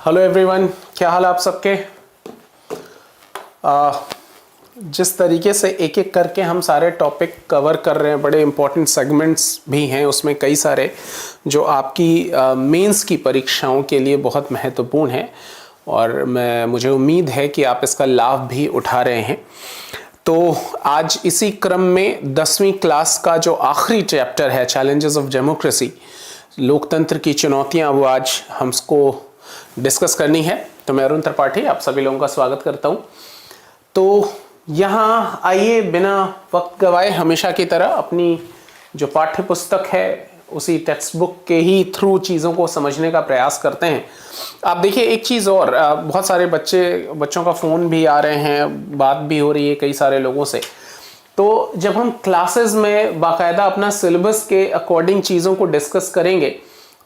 Hello everyone, क्या हाल आप सबके। जिस तरीके से एक एक करके हम सारे टॉपिक कवर कर रहे हैं, बड़े इंपॉर्टेंट सेगमेंट्स भी हैं उसमें कई सारे जो आपकी मेंस की परीक्षाओं के लिए बहुत महत्वपूर्ण हैं और मुझे उम्मीद है कि आप इसका लाभ भी उठा रहे हैं। तो आज इसी क्रम में 10वीं क्लास का जो आखिरी चैप्टर है चैलेंजेस ऑफ डेमोक्रेसी, लोकतंत्र की चुनौतियां, वो आज हमको डिस्कस करनी है। तो मैं अरुण त्रिपाठी आप सभी लोगों का स्वागत करता हूं। तो यहाँ आइए बिना वक्त गवाए हमेशा की तरह अपनी जो पाठ्य पुस्तक है उसी टेक्स्ट बुक के ही थ्रू चीज़ों को समझने का प्रयास करते हैं। आप देखिए एक चीज़ और, बहुत सारे बच्चों का फ़ोन भी आ रहे हैं, बात भी हो रही है कई सारे लोगों से। तो जब हम क्लासेस में बाकायदा अपना सिलेबस के अकॉर्डिंग चीज़ों को डिस्कस करेंगे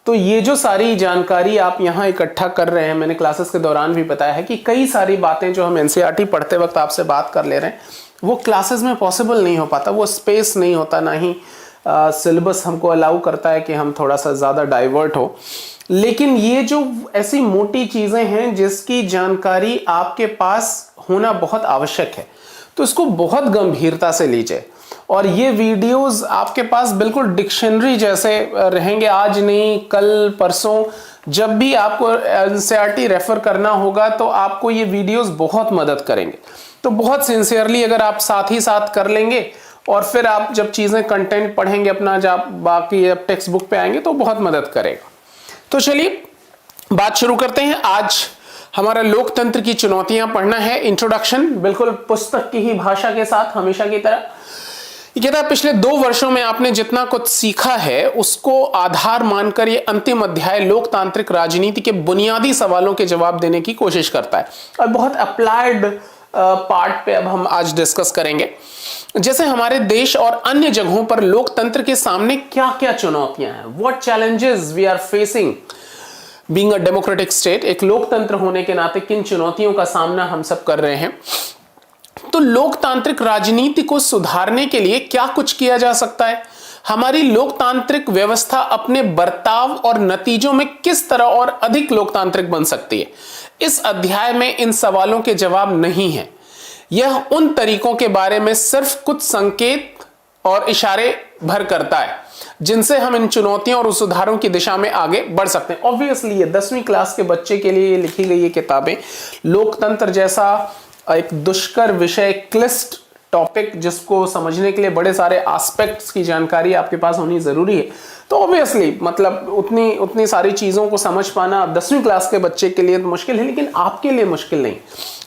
तो ये जो सारी जानकारी आप यहाँ इकट्ठा कर रहे हैं, मैंने क्लासेस के दौरान भी बताया है कि कई सारी बातें जो हम एनसीईआरटी पढ़ते वक्त आपसे बात कर ले रहे हैं वो क्लासेस में पॉसिबल नहीं हो पाता, वो स्पेस नहीं होता, ना ही सिलेबस हमको अलाउ करता है कि हम थोड़ा सा ज़्यादा डाइवर्ट हो। लेकिन ये जो ऐसी मोटी चीज़ें हैं जिसकी जानकारी आपके पास होना बहुत आवश्यक है, तो इसको बहुत गंभीरता से लीजिए। और ये वीडियोस आपके पास बिल्कुल डिक्शनरी जैसे रहेंगे, आज नहीं कल परसों जब भी आपको एनसीईआरटी रेफर करना होगा तो आपको ये वीडियोस बहुत मदद करेंगे। तो बहुत सिंसियरली अगर आप साथ ही साथ कर लेंगे और फिर आप जब चीज़ें कंटेंट पढ़ेंगे अपना, जब बाकी अब टेक्स्ट बुक पे आएंगे तो बहुत मदद करेगा। तो चलिए बात शुरू करते हैं। आज हमारा लोकतंत्र की चुनौतियां पढ़ना है, इंट्रोडक्शन, बिल्कुल पुस्तक की ही भाषा के साथ हमेशा की तरह। ये कहता है पिछले 2 वर्षों में आपने जितना कुछ सीखा है उसको आधार मानकर ये अंतिम अध्याय लोकतांत्रिक राजनीति के बुनियादी सवालों के जवाब देने की कोशिश करता है और बहुत अप्लाइड पार्ट पे अब हम आज डिस्कस करेंगे। जैसे हमारे देश और अन्य जगहों पर लोकतंत्र के सामने क्या क्या चुनौतियां हैं, what challenges we are facing being a democratic state, एक लोकतंत्र होने के नाते किन चुनौतियों का सामना हम सब कर रहे हैं। तो लोकतांत्रिक राजनीति को सुधारने के लिए क्या कुछ किया जा सकता है, हमारी लोकतांत्रिक व्यवस्था अपने बर्ताव और नतीजों में किस तरह और अधिक लोकतांत्रिक बन सकती है। इस अध्याय में इन सवालों के जवाब नहीं है, यह उन तरीकों के बारे में सिर्फ कुछ संकेत और इशारे भर करता है जिनसे हम इन चुनौतियों और सुधारों की दिशा में आगे बढ़ सकते हैं। ऑब्वियसली ये 10वीं क्लास के बच्चे के लिए लिखी गई ये किताबें, लोकतंत्र जैसा एक दुष्कर विषय, क्लिष्ट टॉपिक जिसको समझने के लिए बड़े सारे एस्पेक्ट्स की जानकारी आपके पास होनी जरूरी है। तो ऑब्वियसली मतलब उतनी सारी चीजों को समझ पाना 10वीं क्लास के बच्चे के लिए तो मुश्किल है, लेकिन आपके लिए मुश्किल नहीं।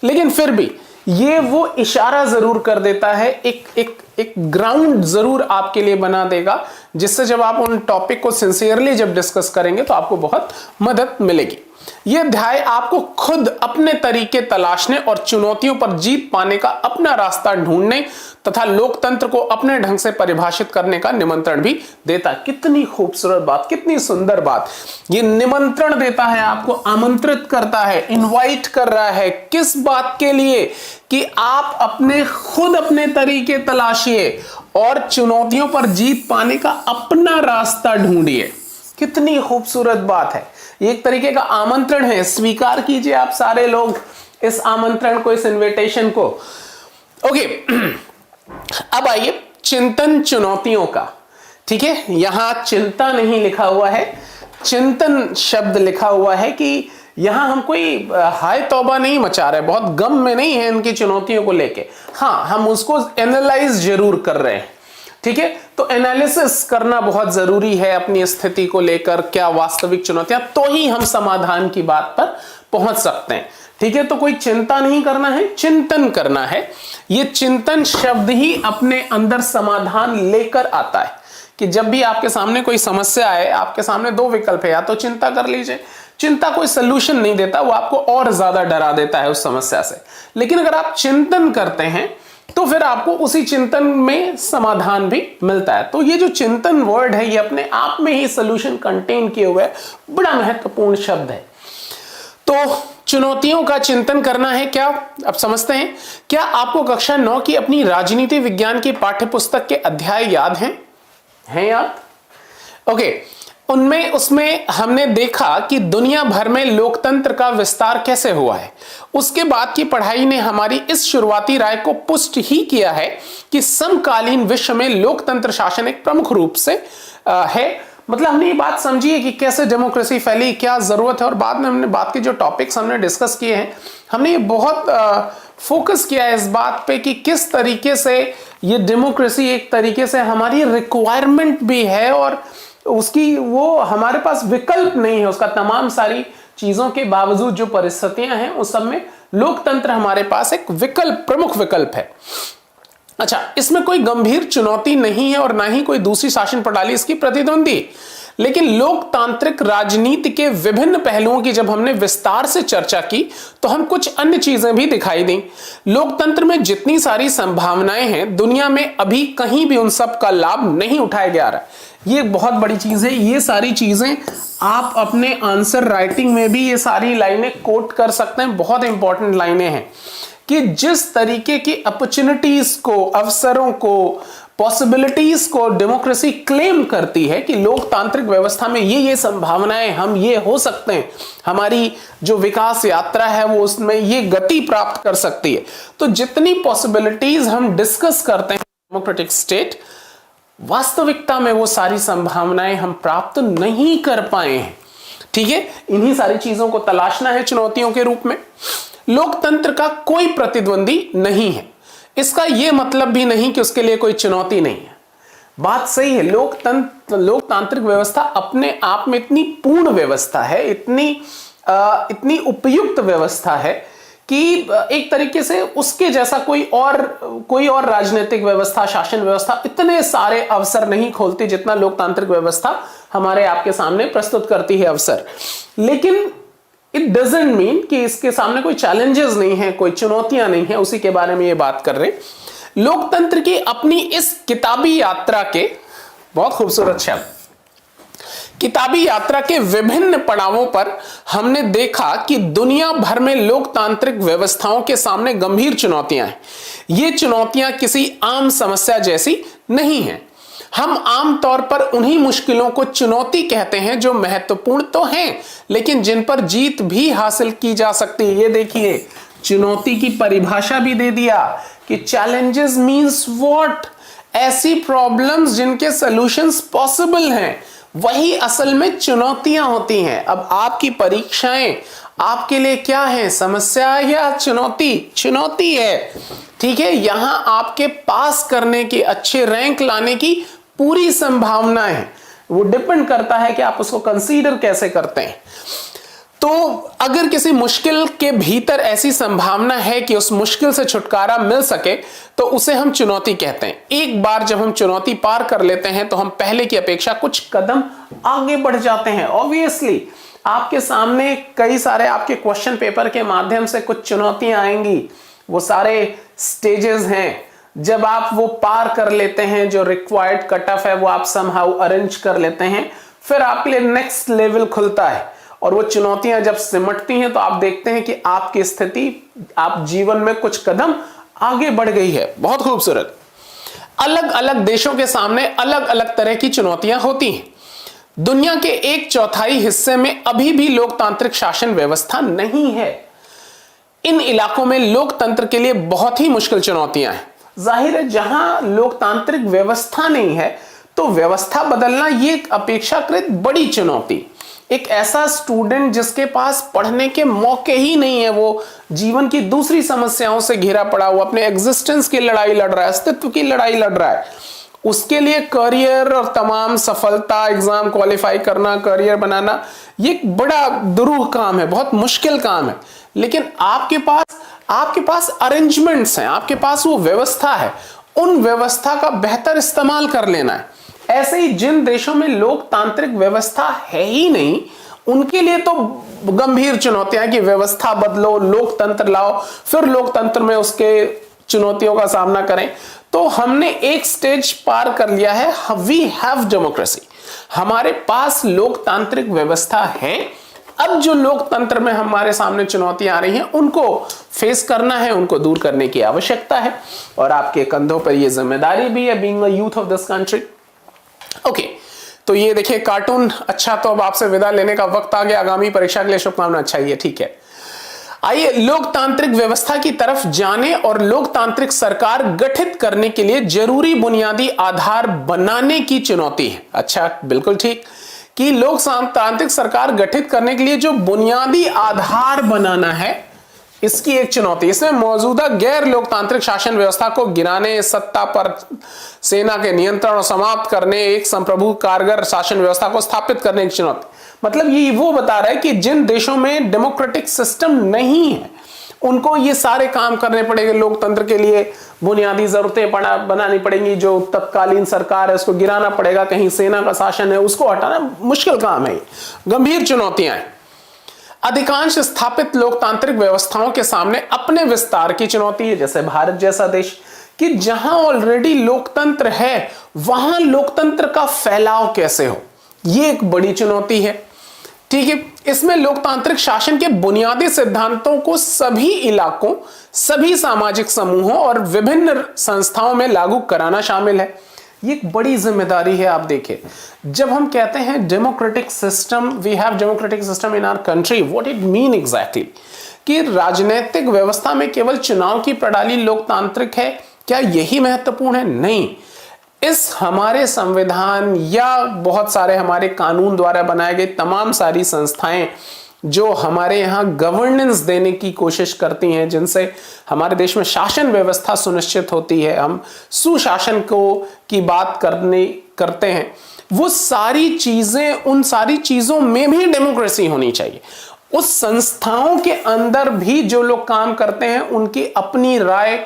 लेकिन फिर भी ये वो इशारा जरूर कर देता है, एक ग्राउंड जरूर आपके लिए बना देगा जिससे जब आप उन टॉपिक को सिंसियरली जब डिस्कस करेंगे तो आपको बहुत मदद मिलेगी। यह अध्याय आपको खुद अपने तरीके तलाशने और चुनौतियों पर जीत पाने का अपना रास्ता ढूंढने तथा लोकतंत्र को अपने ढंग से परिभाषित करने का निमंत्रण भी देता है। कितनी खूबसूरत बात, कितनी सुंदर बात। ये निमंत्रण देता है, आपको आमंत्रित करता है, इनवाइट कर रहा है। किस बात के लिए? कि आप खुद अपने तरीके तलाशिए और चुनौतियों पर जीत पाने का अपना रास्ता ढूंढिए। कितनी खूबसूरत बात है। ये एक तरीके का आमंत्रण है, स्वीकार कीजिए आप सारे लोग इस आमंत्रण को, इस इनविटेशन को। ओके, अब आइए चिंतन चुनौतियों का। ठीक है, यहां चिंता नहीं लिखा हुआ है, चिंतन शब्द लिखा हुआ है कि यहां हम कोई हाय तौबा नहीं मचा रहे, बहुत गम में नहीं है इनकी चुनौतियों को लेके। हाँ, हम उसको एनालाइज जरूर कर रहे हैं। ठीक है, तो एनालिसिस करना बहुत जरूरी है अपनी स्थिति को लेकर, क्या वास्तविक चुनौतियां, तो ही हम समाधान की बात पर पहुंच सकते हैं। ठीक है, तो कोई चिंता नहीं करना है, चिंतन करना है। ये चिंतन शब्द ही अपने अंदर समाधान लेकर आता है कि जब भी आपके सामने कोई समस्या आए, आपके सामने 2 विकल्प है, या तो चिंता कर लीजिए। चिंता कोई सलूशन नहीं देता, वो आपको और ज्यादा डरा देता है उस समस्या से। लेकिन अगर आप चिंतन करते हैं तो फिर आपको उसी चिंतन में समाधान भी मिलता है। तो ये जो चिंतन वर्ड है ये अपने आप में ही सॉल्यूशन कंटेन किए हुए बड़ा महत्वपूर्ण शब्द है। तो चुनौतियों का चिंतन करना है क्या, अब समझते हैं। क्या आपको कक्षा 9 की अपनी राजनीति विज्ञान की पाठ्य पुस्तक के अध्याय याद हैं याद? ओके, उनमें उसमें हमने देखा कि दुनिया भर में लोकतंत्र का विस्तार कैसे हुआ है। उसके बाद की पढ़ाई ने हमारी इस शुरुआती राय को पुष्ट ही किया है कि समकालीन विश्व में लोकतंत्र शासन एक प्रमुख रूप से है। मतलब हमने ये बात समझी है कि कैसे डेमोक्रेसी फैली, क्या जरूरत है, और बाद में हमने बात के जो टॉपिक्स हमने डिस्कस किए हैं, हमने ये बहुत फोकस किया है इस बात पे कि किस तरीके से ये डेमोक्रेसी एक तरीके से हमारी रिक्वायरमेंट भी है और उसकी वो हमारे पास विकल्प नहीं है। उसका तमाम सारी चीजों के बावजूद जो परिस्थितियां हैं उस सब में लोकतंत्र हमारे पास एक विकल्प, प्रमुख विकल्प है। अच्छा, इसमें कोई गंभीर चुनौती नहीं है और ना ही कोई दूसरी शासन प्रणाली इसकी प्रतिद्वंदी। लेकिन लोकतांत्रिक राजनीति के विभिन्न पहलुओं की जब हमने विस्तार से चर्चा की तो हम कुछ अन्य चीजें भी दिखाई दी। लोकतंत्र में जितनी सारी संभावनाएं हैं, दुनिया में अभी कहीं भी उन सब का लाभ नहीं उठाया जा रहा। ये बहुत बड़ी चीज है। ये सारी चीजें आप अपने आंसर राइटिंग में भी ये सारी लाइनें कोट कर सकते हैं। बहुत इंपॉर्टेंट लाइनें हैं कि जिस तरीके की अपॉर्चुनिटीज को, अवसरों को, पॉसिबिलिटीज को डेमोक्रेसी क्लेम करती है कि लोकतांत्रिक व्यवस्था में ये संभावनाएं, हम ये हो सकते हैं, हमारी जो विकास यात्रा है वो उसमें ये गति प्राप्त कर सकती है। तो जितनी पॉसिबिलिटीज हम डिस्कस करते हैं डेमोक्रेटिक स्टेट, वास्तविकता में वो सारी संभावनाएं हम प्राप्त नहीं कर पाए हैं। ठीक है, इन्हीं सारी चीजों को तलाशना है चुनौतियों के रूप में। लोकतंत्र का कोई प्रतिद्वंदी नहीं है, इसका यह मतलब भी नहीं कि उसके लिए कोई चुनौती नहीं है। बात सही है, लोकतांत्रिक व्यवस्था अपने आप में इतनी पूर्ण व्यवस्था है, इतनी उपयुक्त व्यवस्था है कि एक तरीके से उसके जैसा कोई और राजनीतिक व्यवस्था, शासन व्यवस्था इतने सारे अवसर नहीं खोलती जितना लोकतांत्रिक व्यवस्था हमारे आपके सामने प्रस्तुत करती है अवसर। लेकिन इट डजंट मीन कि इसके सामने कोई चैलेंजेस नहीं है, कोई चुनौतियां नहीं है। उसी के बारे में ये बात कर रहे हैं। लोकतंत्र की अपनी इस किताबी यात्रा के, बहुत खूबसूरत शब्द, किताबी यात्रा के विभिन्न पड़ावों पर हमने देखा कि दुनिया भर में लोकतांत्रिक व्यवस्थाओं के सामने गंभीर चुनौतियां हैं। ये चुनौतियां किसी आम समस्या जैसी नहीं हैं। हम आमतौर पर उन्हीं मुश्किलों को चुनौती कहते हैं जो महत्वपूर्ण तो हैं लेकिन जिन पर जीत भी हासिल की जा सकती है। ये देखिए, चुनौती की परिभाषा भी दे दिया कि चैलेंजेस मींस व्हाट, ऐसी प्रॉब्लम्स जिनके सॉल्यूशंस पॉसिबल हैं, वही असल में चुनौतियां होती हैं। अब आपकी परीक्षाएं आपके लिए क्या है, समस्या या चुनौती? चुनौती है। ठीक है, यहां आपके पास करने की, अच्छे रैंक लाने की पूरी संभावना है। वो डिपेंड करता है कि आप उसको कंसीडर कैसे करते हैं। तो अगर किसी मुश्किल के भीतर ऐसी संभावना है कि उस मुश्किल से छुटकारा मिल सके तो उसे हम चुनौती कहते हैं। एक बार जब हम चुनौती पार कर लेते हैं तो हम पहले की अपेक्षा कुछ कदम आगे बढ़ जाते हैं। ऑब्वियसली आपके सामने कई सारे आपके क्वेश्चन पेपर के माध्यम से कुछ चुनौतियां आएंगी। वो सारे स्टेजेस हैं, जब आप वो पार कर लेते हैं, जो रिक्वायर्ड कट ऑफ है वो आप समहाउ अरेंज कर लेते हैं, फिर आपके लिए नेक्स्ट लेवल खुलता है। और वो चुनौतियां जब सिमटती हैं तो आप देखते हैं कि आपकी स्थिति, आप जीवन में कुछ कदम आगे बढ़ गई है। बहुत खूबसूरत। अलग अलग देशों के सामने अलग अलग तरह की चुनौतियां होती हैं। दुनिया के 1/4 हिस्से में अभी भी लोकतांत्रिक शासन व्यवस्था नहीं है। इन इलाकों में लोकतंत्र के लिए बहुत ही मुश्किल चुनौतियां हैं। जाहिर है, जहां लोकतांत्रिक व्यवस्था नहीं है तो व्यवस्था बदलना ये अपेक्षाकृत बड़ी चुनौती। एक ऐसा स्टूडेंट जिसके पास पढ़ने के मौके ही नहीं है, वो जीवन की दूसरी समस्याओं से घिरा पड़ा हुआ, अपने एग्जिस्टेंस की लड़ाई लड़ रहा है, अस्तित्व की लड़ाई लड़ रहा है, उसके लिए करियर और तमाम सफलता, एग्जाम क्वालिफाई करना, करियर बनाना, ये एक बड़ा दुरूह काम है, बहुत मुश्किल काम है। लेकिन आपके पास अरेंजमेंट्स हैं, आपके पास वो व्यवस्था है, उन व्यवस्था का बेहतर इस्तेमाल कर लेना है। ऐसे ही जिन देशों में लोकतांत्रिक व्यवस्था है ही नहीं, उनके लिए तो गंभीर चुनौतियां कि व्यवस्था बदलो, लोकतंत्र लाओ, फिर लोकतंत्र में उसके चुनौतियों का सामना करें। तो हमने एक स्टेज पार कर लिया है, वी हैव डेमोक्रेसी, हमारे पास लोकतांत्रिक व्यवस्था है। अब जो लोकतंत्र में हमारे सामने चुनौतियां आ रही हैं उनको फेस करना है, उनको दूर करने की आवश्यकता है और आपके कंधों पर यह जिम्मेदारी भी है, being a youth of this country. Okay, तो ये देखिए कार्टून। अच्छा, तो अब आपसे विदा लेने का वक्त आ गया। आगामी परीक्षा के लिए शुभकामना। अच्छा, ये ठीक है। आइए लोकतांत्रिक व्यवस्था की तरफ जाने और लोकतांत्रिक सरकार गठित करने के लिए जरूरी बुनियादी आधार बनाने की चुनौती है। अच्छा, बिल्कुल ठीक कि लोकतांत्रिक सरकार गठित करने के लिए जो बुनियादी आधार बनाना है, इसकी एक चुनौती। इसमें मौजूदा गैर लोकतांत्रिक शासन व्यवस्था को गिराने, सत्ता पर सेना के नियंत्रण और समाप्त करने, एक संप्रभु कारगर शासन व्यवस्था को स्थापित करने की चुनौती। मतलब ये वो बता रहा है कि जिन देशों में डेमोक्रेटिक सिस्टम नहीं है उनको ये सारे काम करने पड़ेंगे। लोकतंत्र के लिए बुनियादी जरूरतें बनानी पड़ेंगी। जो तत्कालीन सरकार है उसको गिराना पड़ेगा, कहीं सेना का शासन है उसको हटाना मुश्किल काम है, गंभीर चुनौतियां हैं। अधिकांश स्थापित लोकतांत्रिक व्यवस्थाओं के सामने अपने विस्तार की चुनौती है, जैसे भारत जैसा देश, कि जहां ऑलरेडी लोकतंत्र है वहां लोकतंत्र का फैलाव कैसे हो, यह एक बड़ी चुनौती है। ठीक है, इसमें लोकतांत्रिक शासन के बुनियादी सिद्धांतों को सभी इलाकों, सभी सामाजिक समूहों और विभिन्न संस्थाओं में लागू कराना शामिल है। ये एक बड़ी जिम्मेदारी है। आप देखिए, जब हम कहते हैं democratic system, we have democratic system in our country, what it mean exactly, कि राजनीतिक व्यवस्था में केवल चुनाव की प्रणाली लोकतांत्रिक है, क्या यही महत्वपूर्ण है? नहीं। इस हमारे संविधान या बहुत सारे हमारे कानून द्वारा बनाए गए तमाम सारी संस्थाएं जो हमारे यहाँ गवर्नेंस देने की कोशिश करती हैं, जिनसे हमारे देश में शासन व्यवस्था सुनिश्चित होती है, हम सुशासन की बात करते हैं, वो सारी चीजें, उन सारी चीजों में भी डेमोक्रेसी होनी चाहिए। उस संस्थाओं के अंदर भी जो लोग काम करते हैं उनकी अपनी राय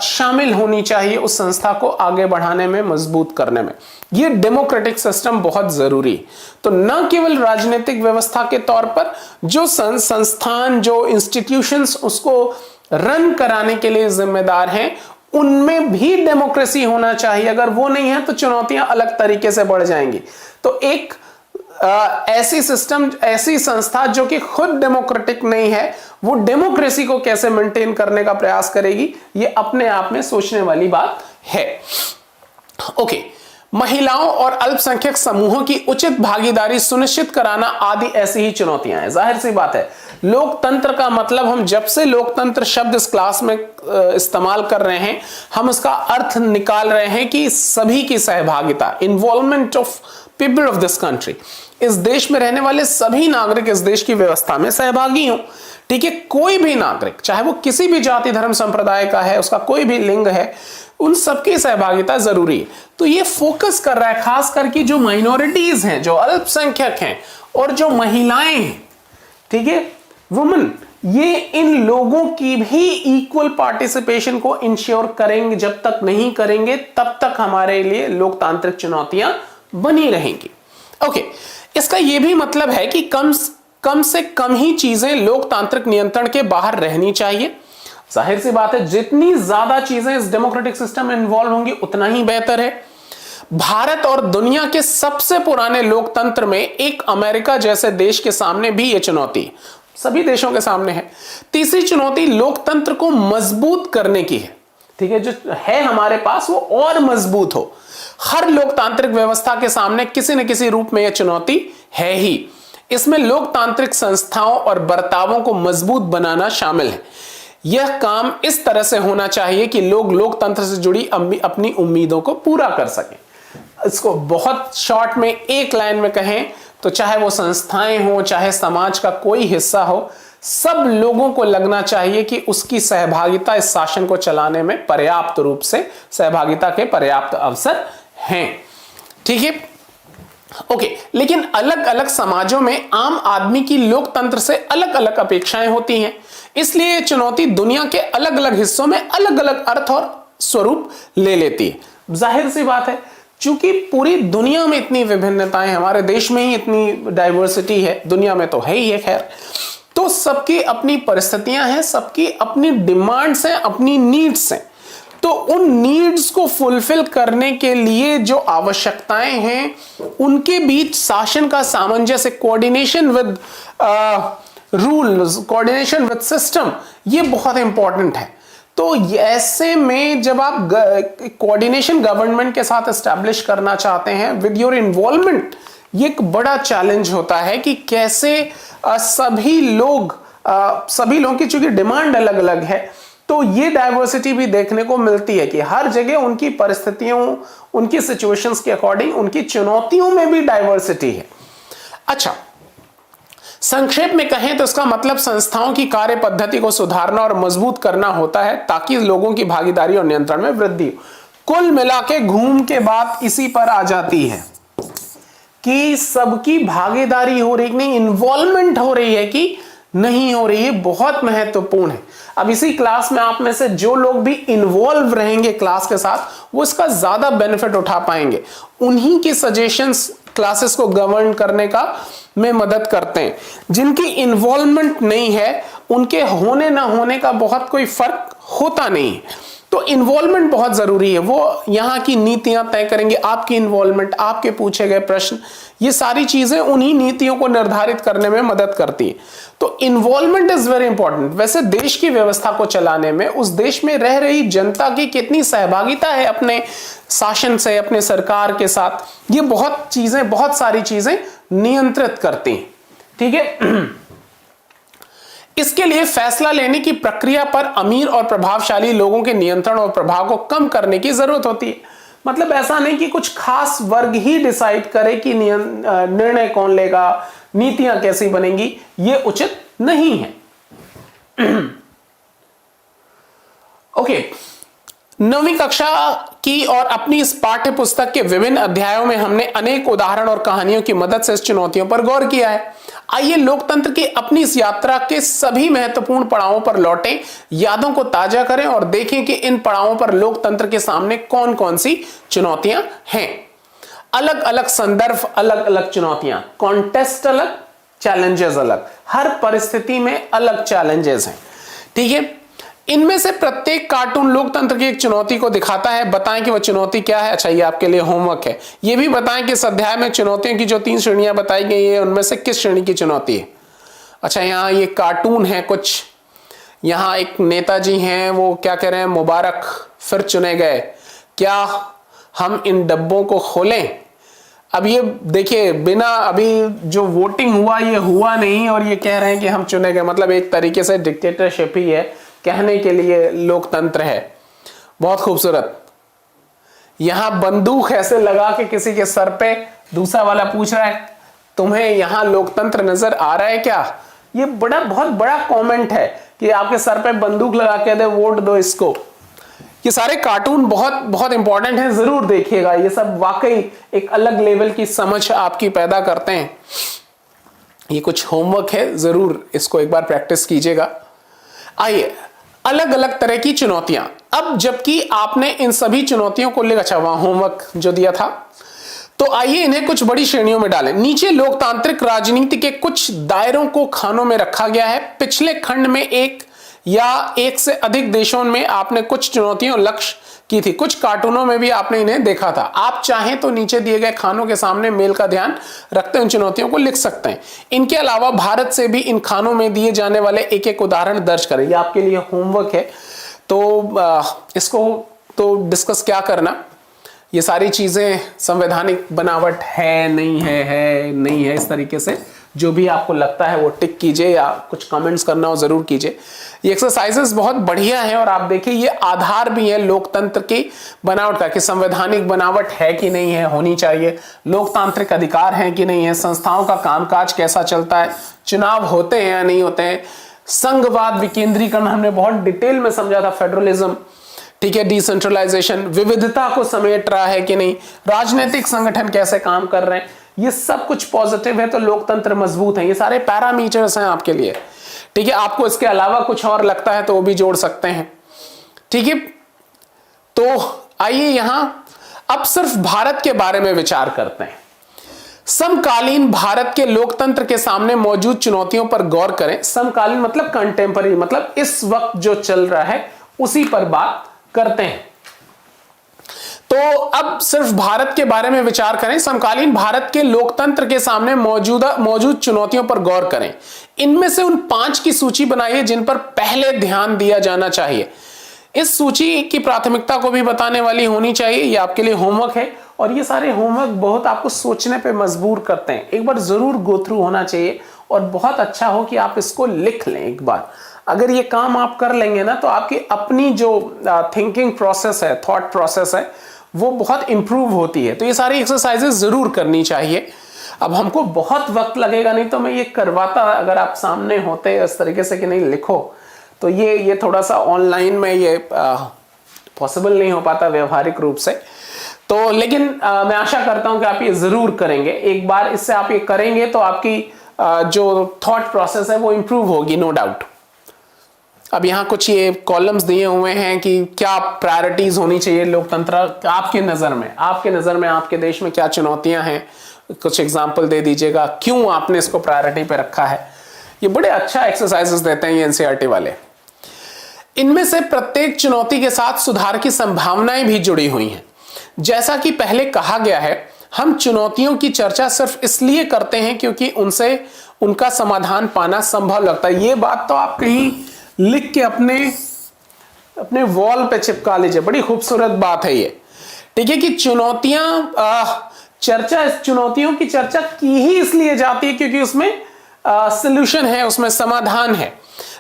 शामिल होनी चाहिए उस संस्था को आगे बढ़ाने में, मजबूत करने में। यह डेमोक्रेटिक सिस्टम बहुत जरूरी है। तो न केवल राजनीतिक व्यवस्था के तौर पर जो संस्थान, जो इंस्टीट्यूशंस उसको रन कराने के लिए जिम्मेदार हैं, उनमें भी डेमोक्रेसी होना चाहिए। अगर वो नहीं है तो चुनौतियां अलग तरीके से बढ़ जाएंगी। तो एक ऐसी सिस्टम, ऐसी संस्था जो कि खुद डेमोक्रेटिक नहीं है, वो डेमोक्रेसी को कैसे मेंटेन करने का प्रयास करेगी, ये अपने आप में सोचने वाली बात है। ओके, महिलाओं और अल्पसंख्यक समूहों की उचित भागीदारी सुनिश्चित कराना आदि ऐसी ही चुनौतियां हैं। जाहिर सी बात है, लोकतंत्र का मतलब, हम जब से लोकतंत्र शब्द इस क्लास में इस्तेमाल कर रहे हैं, हम उसका अर्थ निकाल रहे हैं कि सभी की सहभागिता, involvement of people of this country, इस देश में रहने वाले सभी नागरिक इस देश की व्यवस्था में सहभागी हों। ठीक है, कोई भी नागरिक, चाहे वो किसी भी जाति धर्म संप्रदाय का है, उसका कोई भी लिंग है, उन सबकी सहभागिता जरूरी है। तो ये फोकस कर रहा है खास करके जो माइनॉरिटीज हैं, जो अल्पसंख्यक हैं और जो महिलाएं हैं, ठीक है, वुमेन, ये इन लोगों की भी इक्वल पार्टिसिपेशन को इंश्योर करेंगे। जब तक नहीं करेंगे तब तक हमारे लिए लोकतांत्रिक चुनौतियां बनी रहेंगी। ओके, इसका यह भी मतलब है कि कम से कम ही चीजें लोकतांत्रिक नियंत्रण के बाहर रहनी चाहिए। जाहिर सी बात है, जितनी ज्यादा चीजें इस डेमोक्रेटिक सिस्टम में इन्वॉल्व होंगी उतना ही बेहतर है। भारत और दुनिया के सबसे पुराने लोकतंत्र में एक अमेरिका जैसे देश के सामने भी यह चुनौती सभी देशों के सामने है। तीसरी चुनौती लोकतंत्र को मजबूत करने की है। ठीक है, जो है हमारे पास वो और मजबूत हो। हर लोकतांत्रिक व्यवस्था के सामने किसी न किसी रूप में यह चुनौती है ही। इसमें लोकतांत्रिक संस्थाओं और बर्तावों को मजबूत बनाना शामिल है। यह काम इस तरह से होना चाहिए कि लोग लोकतंत्र से जुड़ी अपनी उम्मीदों को पूरा कर सकें। इसको बहुत शॉर्ट में एक लाइन में कहें तो चाहे वो संस्थाएं हो, चाहे समाज का कोई हिस्सा हो, सब लोगों को लगना चाहिए कि उसकी सहभागिता इस शासन को चलाने में पर्याप्त रूप से सहभागिता के पर्याप्त अवसर हैं। ठीक है, ओके, लेकिन अलग अलग समाजों में आम आदमी की लोकतंत्र से अलग अलग अपेक्षाएं होती हैं। इसलिए चुनौती दुनिया के अलग अलग हिस्सों में अलग अलग अर्थ और स्वरूप ले लेती है। जाहिर सी बात है, चूंकि पूरी दुनिया में इतनी विभिन्नताएं, हमारे देश में ही इतनी डाइवर्सिटी है, दुनिया में तो है ही है, खैर, तो सबकी अपनी परिस्थितियां हैं, सबकी अपनी डिमांड्स हैं, अपनी नीड्स हैं। तो उन नीड्स को फुलफिल करने के लिए जो आवश्यकताएं हैं उनके बीच शासन का सामंजस्य, coordination with rules, coordination with system, ये बहुत इंपॉर्टेंट है। तो ऐसे में जब आप कोऑर्डिनेशन गवर्नमेंट के साथ एस्टैब्लिश करना चाहते हैं विद योर इन्वॉल्वमेंट, ये एक बड़ा चैलेंज होता है कि कैसे सभी लोगों की चूंकि डिमांड अलग अलग है, तो ये डाइवर्सिटी भी देखने को मिलती है कि हर जगह उनकी परिस्थितियों, उनकी सिचुएशंस के अकॉर्डिंग उनकी चुनौतियों में भी डाइवर्सिटी है। अच्छा, संक्षेप में कहें तो इसका मतलब संस्थाओं की कार्य पद्धति को सुधारना और मजबूत करना होता है ताकि लोगों की भागीदारी और नियंत्रण में वृद्धि हो। कुल मिला के घूम के बात इसी पर आ जाती है कि सबकी भागीदारी हो रही नहीं, इन्वॉल्वमेंट हो रही है कि नहीं हो रही है, बहुत महत्वपूर्ण है। अब इसी क्लास में आप में से जो लोग भी इन्वॉल्व रहेंगे क्लास के साथ, वो इसका ज्यादा बेनिफिट उठा पाएंगे। उन्हीं की सजेशंस क्लासेस को गवर्न करने का में मदद करते हैं। जिनकी इन्वॉल्वमेंट नहीं है, उनके होने ना होने का बहुत कोई फर्क होता नहीं है। तो इन्वॉल्वमेंट बहुत जरूरी है। वो यहाँ की नीतियां तय करेंगे, आपकी इन्वॉल्वमेंट, आपके पूछे गए प्रश्न, ये सारी चीजें उन्हीं नीतियों को निर्धारित करने में मदद करती है। तो इन्वॉल्वमेंट इज वेरी इंपॉर्टेंट। वैसे देश की व्यवस्था को चलाने में उस देश में रह रही जनता की कितनी सहभागिता है अपने शासन से, अपने सरकार के साथ, ये बहुत सारी चीजें नियंत्रित करती हैं। ठीक है। इसके लिए फैसला लेने की प्रक्रिया पर अमीर और प्रभावशाली लोगों के नियंत्रण और प्रभाव को कम करने की जरूरत होती है। मतलब ऐसा नहीं कि कुछ खास वर्ग ही डिसाइड करे कि निर्णय कौन लेगा, नीतियां कैसी बनेंगी, ये उचित नहीं है। ओके, 9वीं कक्षा की और अपनी इस पाठ्य पुस्तक के विभिन्न अध्यायों में हमने अनेक उदाहरण और कहानियों की मदद से इस चुनौतियों पर गौर किया है। आइए लोकतंत्र की अपनी इस यात्रा के सभी महत्वपूर्ण पड़ावों पर लौटें, यादों को ताजा करें और देखें कि इन पड़ावों पर लोकतंत्र के सामने कौन कौन सी चुनौतियां हैं। अलग अलग संदर्भ, अलग अलग चुनौतियां, कॉन्टेस्ट अलग, चैलेंजेस अलग, हर परिस्थिति में अलग चैलेंजेस हैं। ठीक है। इनमें से प्रत्येक कार्टून लोकतंत्र की एक चुनौती को दिखाता है। बताएं कि वह चुनौती क्या है। अच्छा, ये आपके लिए होमवर्क है। ये भी बताएं कि इस अध्याय में चुनौतियों की जो 3 श्रेणियां बताई गई है, उनमें से किस श्रेणी की चुनौती है। अच्छा, यहाँ ये कार्टून है कुछ, यहाँ एक नेताजी हैं, वो क्या कह रहे हैं, मुबारक फिर चुने गए, क्या हम इन डब्बों को खोलें। अब ये देखिए, बिना अभी जो वोटिंग हुआ ये हुआ नहीं और ये कह रहे हैं कि हम चुने गए। मतलब एक तरीके से डिक्टेटरशिप ही है, कहने के लिए लोकतंत्र है। बहुत खूबसूरत। यहां बंदूक ऐसे लगा के किसी के सर पे दूसरा वाला पूछ रहा है, तुम्हें यहां लोकतंत्र नजर आ रहा है क्या। ये बहुत बड़ा कमेंट है कि आपके सर पे बंदूक लगा के दे, वोट दो इसको। ये सारे कार्टून बहुत इंपॉर्टेंट हैं, जरूर देखिएगा। ये सब वाकई एक अलग लेवल की समझ आपकी पैदा करते हैं। ये कुछ होमवर्क है, जरूर इसको एक बार प्रैक्टिस कीजिएगा। आइए, अलग अलग तरह की चुनौतियां। अब जबकि आपने इन सभी चुनौतियों को ले, अच्छा वहां होमवर्क जो दिया था, तो आइए इन्हें कुछ बड़ी श्रेणियों में डालें। नीचे लोकतांत्रिक राजनीति के कुछ दायरों को खानों में रखा गया है। पिछले खंड में एक या एक से अधिक देशों में आपने कुछ चुनौतियों लक्ष्य की थी, कुछ कार्टूनों में भी आपने इन्हें देखा था। आप चाहें तो नीचे दिए गए खानों के सामने मेल का ध्यान रखते हुए उन चुनौतियों को लिख सकते हैं। इनके अलावा भारत से भी इन खानों में दिए जाने वाले एक एक उदाहरण दर्ज करें। ये आपके लिए होमवर्क है, तो इसको तो डिस्कस क्या करना, ये सारी चीजें संवैधानिक बनावट है नहीं है, इस तरीके से जो भी आपको लगता है वो टिक कीजिए या कुछ कमेंट्स करना हो जरूर कीजिए। ये एक्सरसाइजेस बहुत बढ़िया हैं और आप देखिए ये आधार भी है लोकतंत्र की बनावट का, कि संवैधानिक बनावट है कि नहीं है, होनी चाहिए, लोकतांत्रिक अधिकार हैं कि नहीं है, संस्थाओं का कामकाज कैसा चलता है, चुनाव होते हैं या नहीं होते हैं, संघवाद, विकेंद्रीकरण हमने बहुत डिटेल में समझा था, फेडरलिज्म, ठीक है, डिसेंट्रलाइजेशन, विविधता को समेट रहा है कि नहीं, राजनीतिक संगठन कैसे काम कर रहे हैं, ये सब कुछ पॉजिटिव है तो लोकतंत्र मजबूत है। ये सारे पैरामीटर्स हैं आपके लिए। ठीक है, आपको इसके अलावा कुछ और लगता है तो वो भी जोड़ सकते हैं। ठीक है, तो आइए यहां अब सिर्फ भारत के बारे में विचार करते हैं। समकालीन भारत के लोकतंत्र के सामने मौजूद चुनौतियों पर गौर करें। समकालीन मतलब कंटेम्पररी, मतलब इस वक्त जो चल रहा है उसी पर बात करते हैं। तो अब सिर्फ भारत के बारे में विचार करें। समकालीन भारत के लोकतंत्र के सामने मौजूद चुनौतियों पर गौर करें। इनमें से उन 5 की सूची बनाइए जिन पर पहले ध्यान दिया जाना चाहिए। इस सूची की प्राथमिकता को भी बताने वाली होनी चाहिए। ये आपके लिए होमवर्क है और ये सारे होमवर्क बहुत आपको सोचने पे मजबूर करते हैं। एक बार जरूर गो थ्रू होना चाहिए और बहुत अच्छा हो कि आप इसको लिख लें एक बार। अगर ये काम आप कर लेंगे ना तो आपकी अपनी जो थिंकिंग प्रोसेस है, थॉट प्रोसेस है, वो बहुत इंप्रूव होती है। तो ये सारी एक्सरसाइजेस जरूर करनी चाहिए। अब हमको बहुत वक्त लगेगा, नहीं तो मैं ये करवाता अगर आप सामने होते इस तरीके से कि नहीं लिखो, तो ये थोड़ा सा ऑनलाइन में ये पॉसिबल नहीं हो पाता व्यावहारिक रूप से। तो लेकिन मैं आशा करता हूं कि आप ये जरूर करेंगे। एक बार इससे आप ये करेंगे तो आपकी जो थॉट प्रोसेस है वो इंप्रूव होगी, नो डाउट। अब यहाँ कुछ ये कॉलम्स दिए हुए हैं कि क्या प्रायोरिटीज होनी चाहिए लोकतंत्र आपके नजर में, आपके देश में क्या चुनौतियां हैं, कुछ एग्जाम्पल दे दीजिएगा, क्यों आपने इसको प्रायोरिटी पे रखा है। ये बड़े अच्छा एक्सरसाइजेस देते हैं ये एनसीईआरटी वाले। इनमें से प्रत्येक चुनौती के साथ सुधार की संभावनाएं भी जुड़ी हुई हैं। जैसा कि पहले कहा गया है, हम चुनौतियों की चर्चा सिर्फ इसलिए करते हैं क्योंकि उनसे उनका समाधान पाना संभव लगता है। ये बात तो आप कहीं लिख के अपने वॉल पे चिपका लीजिए, बड़ी खूबसूरत बात है ये। ठीक है कि चुनौतियों की चर्चा की ही इसलिए जाती है क्योंकि उसमें सॉल्यूशन है, उसमें समाधान है।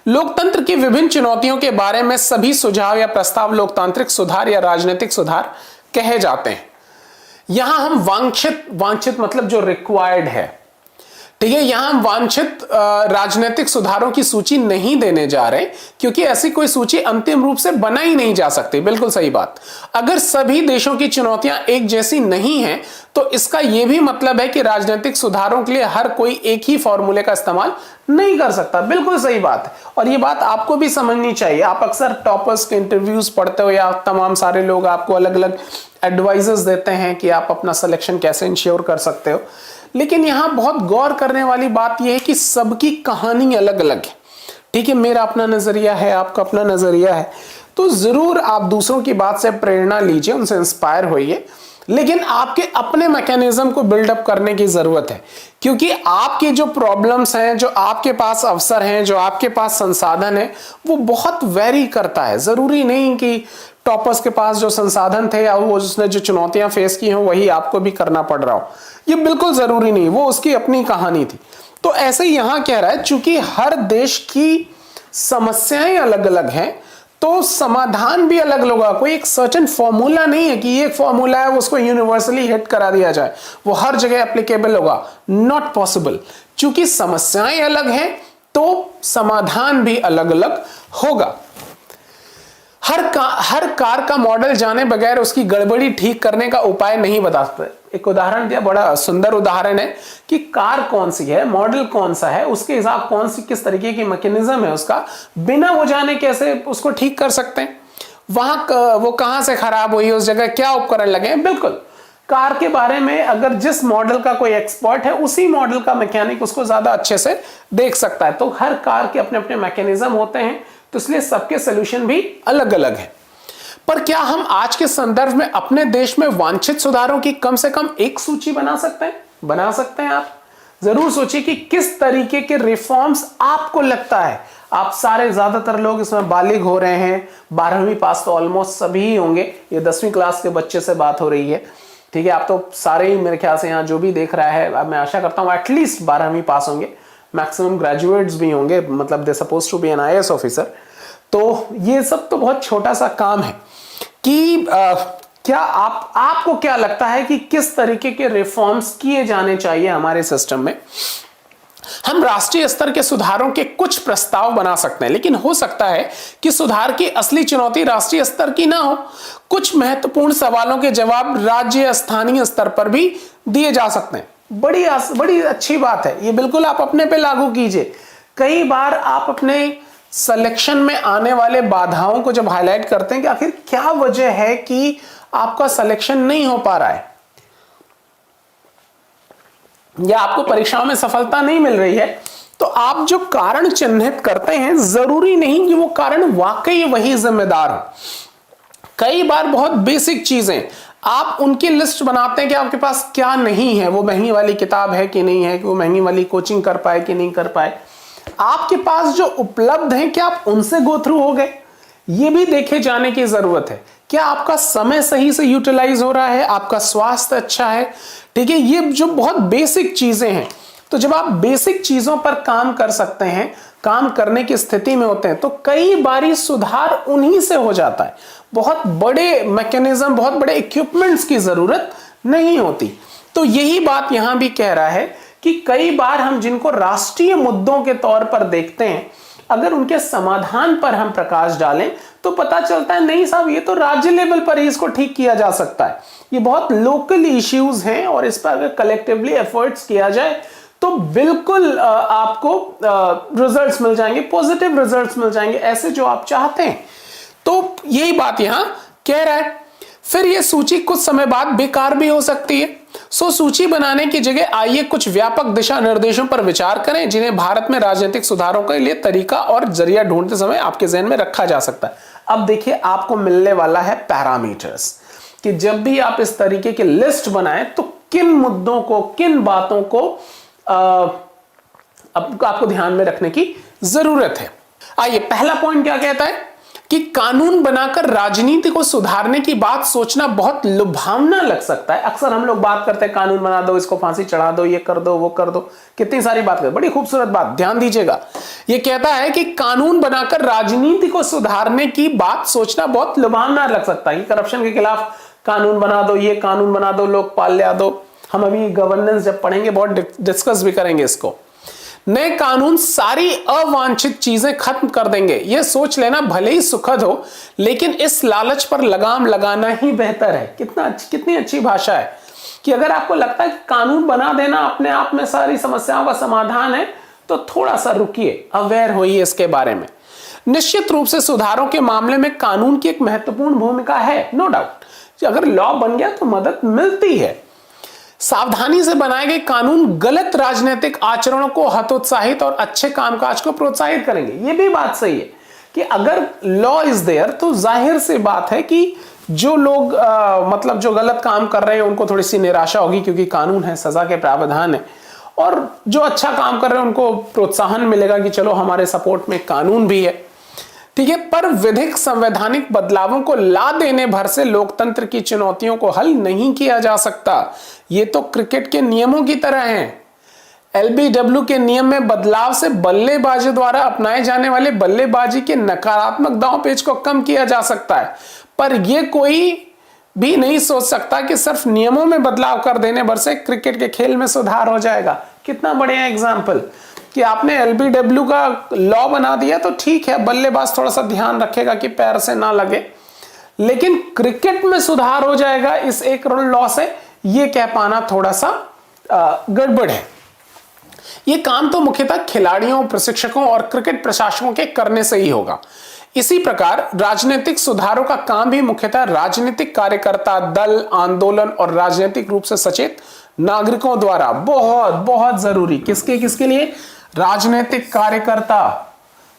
लोकतंत्र की विभिन्न चुनौतियों के बारे में सभी सुझाव या प्रस्ताव लोकतांत्रिक सुधार या राजनीतिक सुधार कहे जाते हैं। यहां हम वांछित मतलब जो रिक्वायर्ड है, ठीक है, यहां हम वांछित राजनीतिक सुधारों की सूची नहीं देने जा रहे क्योंकि ऐसी कोई सूची अंतिम रूप से बना ही नहीं जा सकती। बिल्कुल सही बात। अगर सभी देशों की चुनौतियां एक जैसी नहीं हैं तो इसका यह भी मतलब है कि राजनीतिक सुधारों के लिए हर कोई एक ही फॉर्मूले का इस्तेमाल नहीं कर सकता। बिल्कुल सही बात है और ये बात आपको भी समझनी चाहिए। आप अक्सर टॉपर्स के इंटरव्यूज पढ़ते हो या तमाम सारे लोग आपको अलग अलग एडवाइजेस देते हैं कि आप अपना सिलेक्शन कैसे इंश्योर कर सकते हो, लेकिन यहां बहुत गौर करने वाली बात यह है कि सबकी कहानी अलग अलग है। ठीक है, मेरा अपना नजरिया है, आपका अपना नजरिया है, तो जरूर आप दूसरों की बात से प्रेरणा लीजिए, उनसे इंस्पायर होइए, लेकिन आपके अपने मैकेनिज्म को बिल्डअप करने की जरूरत है। क्योंकि आपके जो प्रॉब्लम्स हैं, जो आपके पास अवसर हैं, जो आपके पास संसाधन है, वो बहुत वेरी करता है। जरूरी नहीं कि टॉपर्स के पास जो संसाधन थे या वो उसने जो चुनौतियां फेस की हैं वही आपको भी करना पड़ रहा हो, ये बिल्कुल जरूरी नहीं, वो उसकी अपनी कहानी थी। तो ऐसे ही यहां कह रहा है, चूंकि हर देश की समस्याएं अलग अलग हैं तो समाधान भी अलग होगा। कोई एक सर्टेन फॉर्मूला नहीं है कि ये फॉर्मूला है उसको यूनिवर्सली हिट करा दिया जाए, वो हर जगह एप्लीकेबल होगा, नॉट पॉसिबल। चूंकि समस्याएं अलग हैं तो समाधान भी अलग अलग होगा। हर कार का मॉडल जाने बगैर उसकी गड़बड़ी ठीक करने का उपाय नहीं बता सकते। एक उदाहरण दिया, बड़ा सुंदर उदाहरण है कि कार कौन सी है, मॉडल कौन सा है, उसके हिसाब कौन सी किस तरीके की मैकेनिज्म है उसका, बिना वो जाने कैसे उसको ठीक कर सकते हैं। वहां वो कहां से खराब हुई, उस जगह क्या उपकरण लगे हैं। बिल्कुल कार के बारे में अगर जिस मॉडल का कोई एक्सपर्ट है उसी मॉडल का मैकेनिक उसको ज्यादा अच्छे से देख सकता है। तो हर कार के अपने अपने मैकेनिज्म होते हैं, तो इसलिए सबके सोल्यूशन भी अलग अलग हैं। पर क्या हम आज के संदर्भ में अपने देश में वांछित सुधारों की कम से कम एक सूची बना सकते हैं? बना सकते हैं। आप जरूर सोचिए कि किस तरीके के रिफॉर्म्स आपको लगता है, आप सारे ज्यादातर लोग इसमें बालिग हो रहे हैं, 12वीं पास तो ऑलमोस्ट सभी ही होंगे, ये 10वीं क्लास के बच्चे से बात हो रही है। ठीक है, आप तो सारे ही मेरे ख्याल से यहाँ जो भी देख रहा है, अब मैं आशा करता हूँ एटलीस्ट 12वीं पास होंगे, मैक्सिमम ग्रेजुएट्स भी होंगे, मतलब they suppose to be an IAS officer. तो ये सब तो बहुत छोटा सा काम है कि क्या आपको क्या लगता है कि किस तरीके के रिफॉर्म्स किए जाने चाहिए हमारे सिस्टम में। हम राष्ट्रीय स्तर के सुधारों के कुछ प्रस्ताव बना सकते हैं, लेकिन हो सकता है कि सुधार की असली चुनौती राष्ट्रीय स्तर की ना हो। कुछ महत्वपूर्ण सवालों के जवाब राज्य स्थानीय स्तर पर भी दिए जा सकते हैं। बड़ी अच्छी बात है ये, बिल्कुल आप अपने पे लागू कीजिए। कई बार आप अपने सिलेक्शन में आने वाले बाधाओं को जब हाईलाइट करते हैं कि आखिर क्या वजह है कि आपका सिलेक्शन नहीं हो पा रहा है या आपको परीक्षाओं में सफलता नहीं मिल रही है, तो आप जो कारण चिन्हित करते हैं जरूरी नहीं कि वो कारण वाकई वही जिम्मेदार हो। कई बार बहुत बेसिक चीजें आप उनकी लिस्ट बनाते हैं कि आपके पास क्या नहीं है, वो महंगी वाली किताब है कि नहीं है, कि वो महंगी वाली कोचिंग कर पाए कि नहीं कर पाए। आपके पास जो उपलब्ध है क्या आप उनसे गो थ्रू हो गए, ये भी देखे जाने की जरूरत है। क्या आपका समय सही से यूटिलाइज हो रहा है, आपका स्वास्थ्य अच्छा है, ठीक है, ये जो बहुत बेसिक चीजें हैं। तो जब आप बेसिक चीजों पर काम कर सकते हैं, काम करने की स्थिति में होते हैं, तो कई बारी सुधार उन्हीं से हो जाता है। बहुत बड़े मैकेनिज्म, बहुत बड़े इक्विपमेंट्स की जरूरत नहीं होती। तो यही बात यहां भी कह रहा है कि कई बार हम जिनको राष्ट्रीय मुद्दों के तौर पर देखते हैं, अगर उनके समाधान पर हम प्रकाश डालें तो पता चलता है नहीं साहब, ये तो राज्य लेवल पर ही इसको ठीक किया जा सकता है। ये बहुत लोकल इश्यूज हैं और इस पर अगर कलेक्टिवली एफर्ट्स किया जाए तो बिल्कुल आपको रिजल्ट्स मिल जाएंगे, पॉजिटिव रिजल्ट्स मिल जाएंगे, ऐसे जो आप चाहते हैं। तो यही बात यहां कह रहा है। फिर यह सूची कुछ समय बाद बेकार भी हो सकती है। सो सूची बनाने की जगह आइए कुछ व्यापक दिशा निर्देशों पर विचार करें जिन्हें भारत में राजनीतिक सुधारों के लिए तरीका और जरिया ढूंढते समय आपके जहन में रखा जा सकता है। अब देखिए, आपको मिलने वाला है पैरामीटर्स कि जब भी आप इस तरीके की लिस्ट बनाएं तो किन मुद्दों को, किन बातों को आपको ध्यान में रखने की जरूरत है। आइए, पहला पॉइंट क्या कहता है कि कानून बनाकर राजनीति को सुधारने की बात सोचना बहुत लुभावना लग सकता है। अक्सर हम लोग बात करते हैं कानून बना दो, इसको फांसी चढ़ा दो, ये कर दो, वो कर दो, कितनी सारी बात करते, बड़ी खूबसूरत बात, ध्यान दीजिएगा। ये कहता है कि कानून बनाकर राजनीति को सुधारने की बात सोचना बहुत लुभावना लग सकता है कि करप्शन के खिलाफ कानून बना दो, ये कानून बना दो, लोकपाल ला दो। हम अभी गवर्नेंस जब पढ़ेंगे बहुत डिस्कस भी करेंगे इसको। नए कानून सारी अवांछित चीजें खत्म कर देंगे, यह सोच लेना भले ही सुखद हो, लेकिन इस लालच पर लगाम लगाना ही बेहतर है। कितनी अच्छी भाषा है कि अगर आपको लगता है कि कानून बना देना अपने आप में सारी समस्याओं का समाधान है, तो थोड़ा सा रुकिए, अवेयर होइए इसके बारे में। निश्चित रूप से सुधारों के मामले में कानून की एक महत्वपूर्ण भूमिका है, नो डाउट। अगर लॉ बन गया तो मदद मिलती है। सावधानी से बनाए गए कानून गलत राजनीतिक आचरणों को हतोत्साहित और अच्छे कामकाज को प्रोत्साहित करेंगे। यह भी बात सही है कि अगर लॉ इज देयर तो जाहिर सी बात है कि जो लोग मतलब जो गलत काम कर रहे हैं उनको थोड़ी सी निराशा होगी, क्योंकि कानून है, सजा के प्रावधान है, और जो अच्छा काम कर रहे हैं उनको प्रोत्साहन मिलेगा कि चलो हमारे सपोर्ट में कानून भी है, ठीक है। पर विधिक संवैधानिक बदलावों को ला देने भर से लोकतंत्र की चुनौतियों को हल नहीं किया जा सकता। ये तो क्रिकेट के नियमों की तरह हैं। एलबीडब्ल्यू के नियम में बदलाव से बल्लेबाजी द्वारा अपनाए जाने वाले बल्लेबाजी के नकारात्मक दांव पेच को कम किया जा सकता है, पर यह कोई भी नहीं सोच सकता कि सिर्फ नियमों में बदलाव कर देने भर से क्रिकेट के खेल में सुधार हो जाएगा। कितना बढ़िया एग्जाम्पल कि आपने एलबीडब्ल्यू का लॉ बना दिया तो ठीक है, बल्लेबाज थोड़ा सा ध्यान रखेगा कि पैर से ना लगे, लेकिन क्रिकेट में सुधार हो जाएगा इस एक लॉ से, ये कह पाना थोड़ा सा गड़बड़ है। ये काम तो मुख्यतः खिलाड़ियों, प्रशिक्षकों और क्रिकेट प्रशासकों के करने से ही होगा। इसी प्रकार राजनीतिक सुधारों का काम भी मुख्यतः राजनीतिक कार्यकर्ता, दल, आंदोलन और राजनीतिक रूप से सचेत नागरिकों द्वारा बहुत बहुत जरूरी, किसके लिए? राजनीतिक कार्यकर्ता,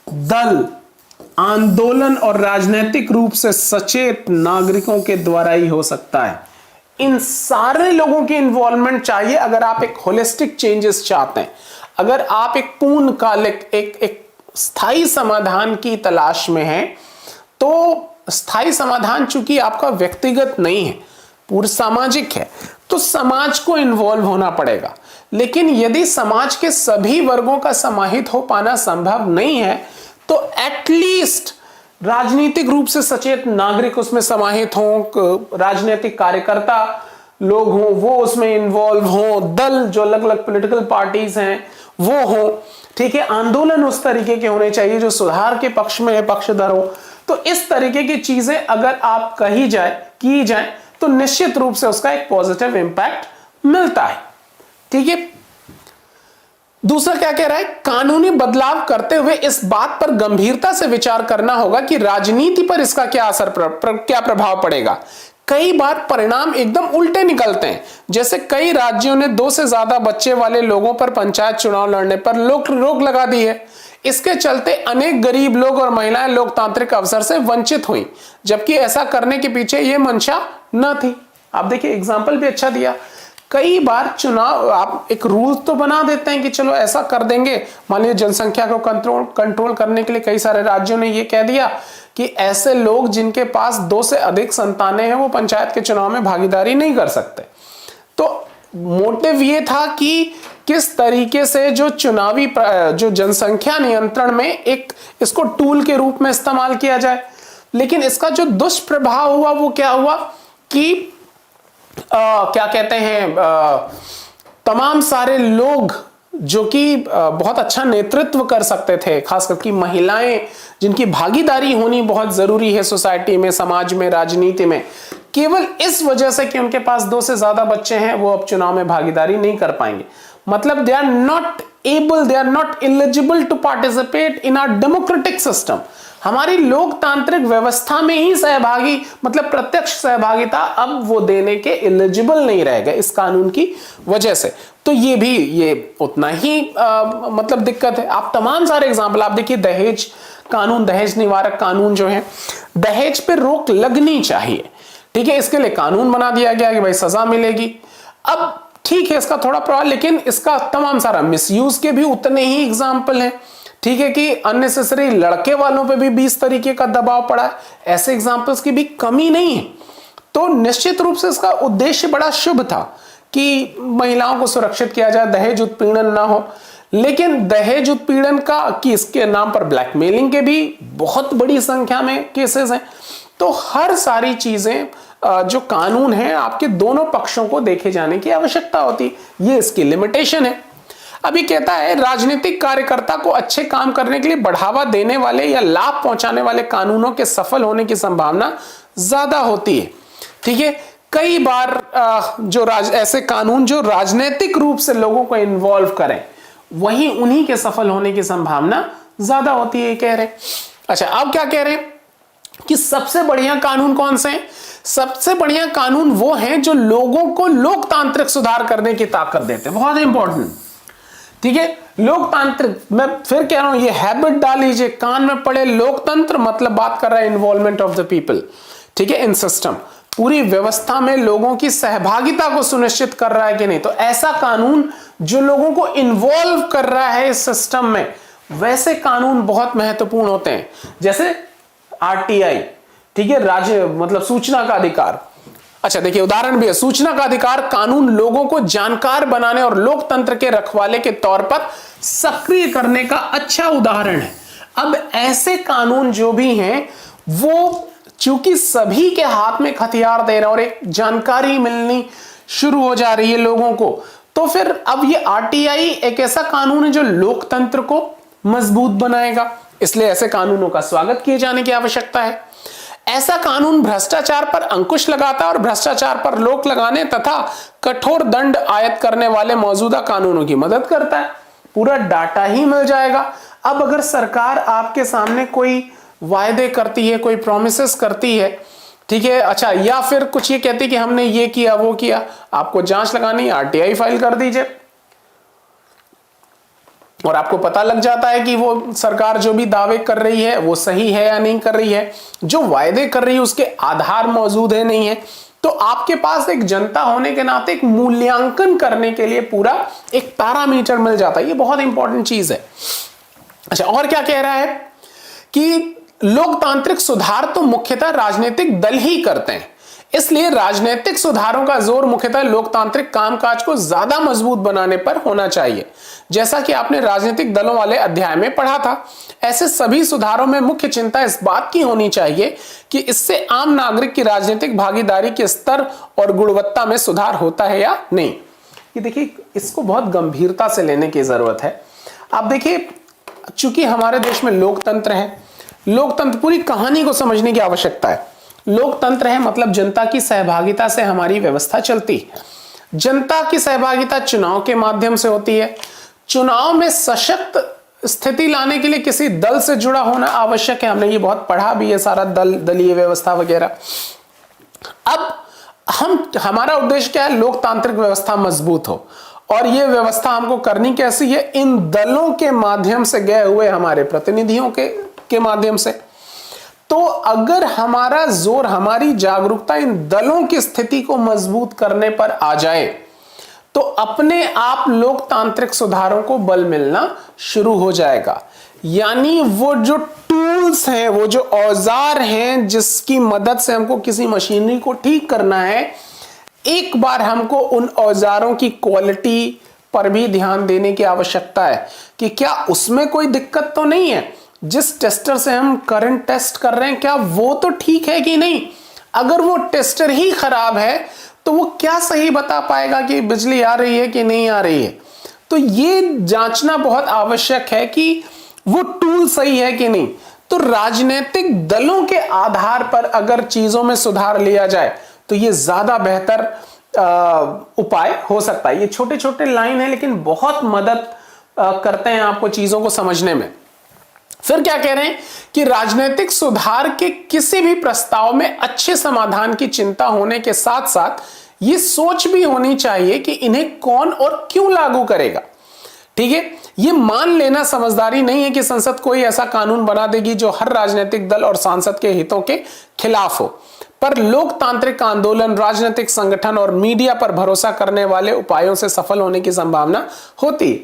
दल, आंदोलन और राजनीतिक रूप से सचेत नागरिकों के द्वारा ही हो सकता है। इन सारे लोगों की इन्वॉल्वमेंट चाहिए अगर आप एक होलिस्टिक चेंजेस चाहते हैं, अगर आप एक पूर्णकालिक एक स्थायी समाधान की तलाश में हैं। तो स्थायी समाधान चूंकि आपका व्यक्तिगत नहीं है, पूरा सामाजिक है, तो समाज को इन्वॉल्व होना पड़ेगा। लेकिन यदि समाज के सभी वर्गों का समाहित हो पाना संभव नहीं है, तो एटलीस्ट राजनीतिक रूप से सचेत नागरिक उसमें समाहित हों, राजनीतिक कार्यकर्ता लोग हों वो उसमें इन्वॉल्व हों, दल जो अलग अलग पॉलिटिकल पार्टीज हैं वो हों, ठीक है। आंदोलन उस तरीके के होने चाहिए जो सुधार के पक्ष में है, पक्षधर हो। तो इस तरीके की चीजें अगर आप की जाए तो निश्चित रूप से उसका एक पॉजिटिव इंपैक्ट मिलता है, ठीक है। दूसरा क्या कह रहा है? कानूनी बदलाव करते हुए इस बात पर गंभीरता से विचार करना होगा कि राजनीति पर इसका क्या असर क्या प्रभाव पड़ेगा। कई बार परिणाम एकदम उल्टे निकलते हैं। जैसे कई राज्यों ने 2 से ज्यादा बच्चे वाले लोगों पर पंचायत चुनाव लड़ने पर रोक लगा दी है। इसके चलते अनेक गरीब लोग और महिलाएं लोकतांत्रिक अवसर से वंचित हुई, जबकि ऐसा करने के पीछे यह मंशा न थी। आप देखिए एग्जाम्पल भी अच्छा दिया। कई बार चुनाव आप एक रूल तो बना देते हैं कि चलो ऐसा कर देंगे, मान लीजिए जनसंख्या को कंट्रोल करने के लिए कई सारे राज्यों ने ये कह दिया कि ऐसे लोग जिनके पास 2 से अधिक संतानें हैं वो पंचायत के चुनाव में भागीदारी नहीं कर सकते। तो मोटिव ये था कि किस तरीके से जो चुनावी जो जनसंख्या नियंत्रण में एक इसको टूल के रूप में इस्तेमाल किया जाए। लेकिन इसका जो दुष्प्रभाव हुआ वो क्या हुआ कि क्या कहते हैं, तमाम सारे लोग जो कि बहुत अच्छा नेतृत्व कर सकते थे, खास करके महिलाएं जिनकी भागीदारी होनी बहुत जरूरी है सोसाइटी में, समाज में, राजनीति में, केवल इस वजह से कि उनके पास 2 से ज्यादा बच्चे हैं वो अब चुनाव में भागीदारी नहीं कर पाएंगे। मतलब they are not able, they are not eligible to participate in our democratic system. हमारी लोकतांत्रिक व्यवस्था में ही सहभागी, मतलब प्रत्यक्ष सहभागिता अब वो देने के एलिजिबल नहीं रहेगा इस कानून की वजह से। तो ये उतना ही मतलब दिक्कत है। आप तमाम सारे एग्जाम्पल आप देखिए, दहेज कानून, दहेज निवारक कानून जो है, दहेज पे रोक लगनी चाहिए, ठीक है, इसके लिए कानून बना दिया गया कि भाई सजा मिलेगी। अब ठीक है इसका थोड़ा प्रभाव, लेकिन इसका तमाम सारा मिसयूज के भी उतने ही एग्जाम्पल हैं, ठीक है, कि अननेसेसरी लड़के वालों पे भी 20 तरीके का दबाव पड़ा है, ऐसे एग्जाम्पल्स की भी कमी नहीं है। तो निश्चित रूप से इसका उद्देश्य बड़ा शुभ था कि महिलाओं को सुरक्षित किया जाए, दहेज उत्पीड़न ना हो। लेकिन दहेज उत्पीड़न का कि इसके नाम पर ब्लैकमेलिंग के भी बहुत बड़ी संख्या में केसेस हैं। तो हर सारी चीजें जो कानून है आपके दोनों पक्षों को देखे जाने की आवश्यकता होती, ये इसकी लिमिटेशन है। अभी कहता है राजनीतिक कार्यकर्ता को अच्छे काम करने के लिए बढ़ावा देने वाले या लाभ पहुंचाने वाले कानूनों के सफल होने की संभावना ज्यादा होती है, ठीक है। कई बार जो ऐसे कानून जो राजनीतिक रूप से लोगों को इन्वॉल्व करें, वहीं उन्हीं के सफल होने की संभावना ज्यादा होती है, कह रहे। अच्छा, अब क्या कह रहे हैं कि सबसे बढ़िया कानून कौन से हैं? सबसे बढ़िया कानून वो हैं जो लोगों को लोकतांत्रिक सुधार करने की ताकत देते हैं। बहुत इंपॉर्टेंट, ठीक है। लोकतांत्रिक, मैं फिर कह रहा हूं, ये हैबिट डाल लीजिए, कान में पड़े लोकतंत्र, मतलब बात कर रहा है इन्वॉल्वमेंट ऑफ द पीपल, ठीक है, इन सिस्टम, पूरी व्यवस्था में लोगों की सहभागिता को सुनिश्चित कर रहा है कि नहीं। तो ऐसा कानून जो लोगों को इन्वॉल्व कर रहा है इस सिस्टम में, वैसे कानून बहुत महत्वपूर्ण होते हैं। जैसे आरटीआई, ठीक है, राज्य मतलब सूचना का अधिकार। अच्छा देखिए, उदाहरण भी है, सूचना का अधिकार कानून लोगों को जानकार बनाने और लोकतंत्र के रखवाले के तौर पर सक्रिय करने का अच्छा उदाहरण है। अब ऐसे कानून जो भी हैं वो चूंकि सभी के हाथ में हथियार दे रहे हैं और एक जानकारी मिलनी शुरू हो जा रही है लोगों को, तो फिर अब ये आरटीआई एक ऐसा कानून है जो लोकतंत्र को मजबूत बनाएगा। इसलिए ऐसे कानूनों का स्वागत किए जाने की आवश्यकता है। ऐसा कानून भ्रष्टाचार पर अंकुश लगाता है और भ्रष्टाचार पर रोक लगाने तथा कठोर दंड आयत करने वाले मौजूदा कानूनों की मदद करता है। पूरा डाटा ही मिल जाएगा। अब अगर सरकार आपके सामने कोई वायदे करती है, कोई प्रोमिसेस करती है, ठीक है, अच्छा, या फिर कुछ ये कहती है कि हमने ये किया वो किया, आपको जांच लगानी, आरटीआई फाइल कर दीजिए और आपको पता लग जाता है कि वो सरकार जो भी दावे कर रही है वो सही है या नहीं कर रही है, जो वायदे कर रही है उसके आधार मौजूद है नहीं है। तो आपके पास एक जनता होने के नाते एक मूल्यांकन करने के लिए पूरा एक पैरामीटर मिल जाता है। ये बहुत इंपॉर्टेंट चीज है। अच्छा, और क्या कह रहा है कि लोकतांत्रिक सुधार तो मुख्यतः राजनीतिक दल ही करते हैं, इसलिए राजनीतिक सुधारों का जोर मुख्यतः लोकतांत्रिक कामकाज को ज्यादा मजबूत बनाने पर होना चाहिए, जैसा कि आपने राजनीतिक दलों वाले अध्याय में पढ़ा था। ऐसे सभी सुधारों में मुख्य चिंता इस बात की होनी चाहिए कि इससे आम नागरिक की राजनीतिक भागीदारी के स्तर और गुणवत्ता में सुधार होता है या नहीं। ये देखिए, इसको बहुत गंभीरता से लेने की जरूरत है। आप देखिए, चूंकि हमारे देश में लोकतंत्र है, लोकतंत्र पूरी कहानी को समझने की आवश्यकता है। लोकतंत्र है मतलब जनता की सहभागिता से हमारी व्यवस्था चलती है। जनता की सहभागिता चुनाव के माध्यम से होती है। चुनाव में सशक्त स्थिति लाने के लिए किसी दल से जुड़ा होना आवश्यक है। हमने ये बहुत पढ़ा भी है, सारा दलीय व्यवस्था वगैरह। अब हमारा उद्देश्य क्या है? लोकतांत्रिक व्यवस्था मजबूत हो, और ये व्यवस्था हमको करनी कैसी है? इन दलों के माध्यम से गए हुए हमारे प्रतिनिधियों के माध्यम से। तो अगर हमारा जोर, हमारी जागरूकता इन दलों की स्थिति को मजबूत करने पर आ जाए, तो अपने आप लोकतांत्रिक सुधारों को बल मिलना शुरू हो जाएगा। यानी वो जो टूल्स हैं, वो जो औजार हैं जिसकी मदद से हमको किसी मशीनरी को ठीक करना है, एक बार हमको उन औजारों की क्वालिटी पर भी ध्यान देने की आवश्यकता है कि क्या उसमें कोई दिक्कत तो नहीं है। जिस टेस्टर से हम करंट टेस्ट कर रहे हैं क्या वो तो ठीक है कि नहीं। अगर वो टेस्टर ही खराब है तो वो क्या सही बता पाएगा कि बिजली आ रही है कि नहीं आ रही है। तो ये जांचना बहुत आवश्यक है कि वो टूल सही है कि नहीं। तो राजनीतिक दलों के आधार पर अगर चीजों में सुधार लिया जाए तो ये ज्यादा बेहतर उपाय हो सकता है। ये छोटे छोटे लाइन है लेकिन बहुत मदद करते हैं आपको चीजों को समझने में। फिर क्या कह रहे हैं कि राजनीतिक सुधार के किसी भी प्रस्ताव में अच्छे समाधान की चिंता होने के साथ साथ ये सोच भी होनी चाहिए कि इन्हें कौन और क्यों लागू करेगा। ठीक है, ये मान लेना समझदारी नहीं है कि संसद कोई ऐसा कानून बना देगी जो हर राजनीतिक दल और सांसद के हितों के खिलाफ हो, पर लोकतांत्रिक आंदोलन, राजनीतिक संगठन और मीडिया पर भरोसा करने वाले उपायों से सफल होने की संभावना होती है।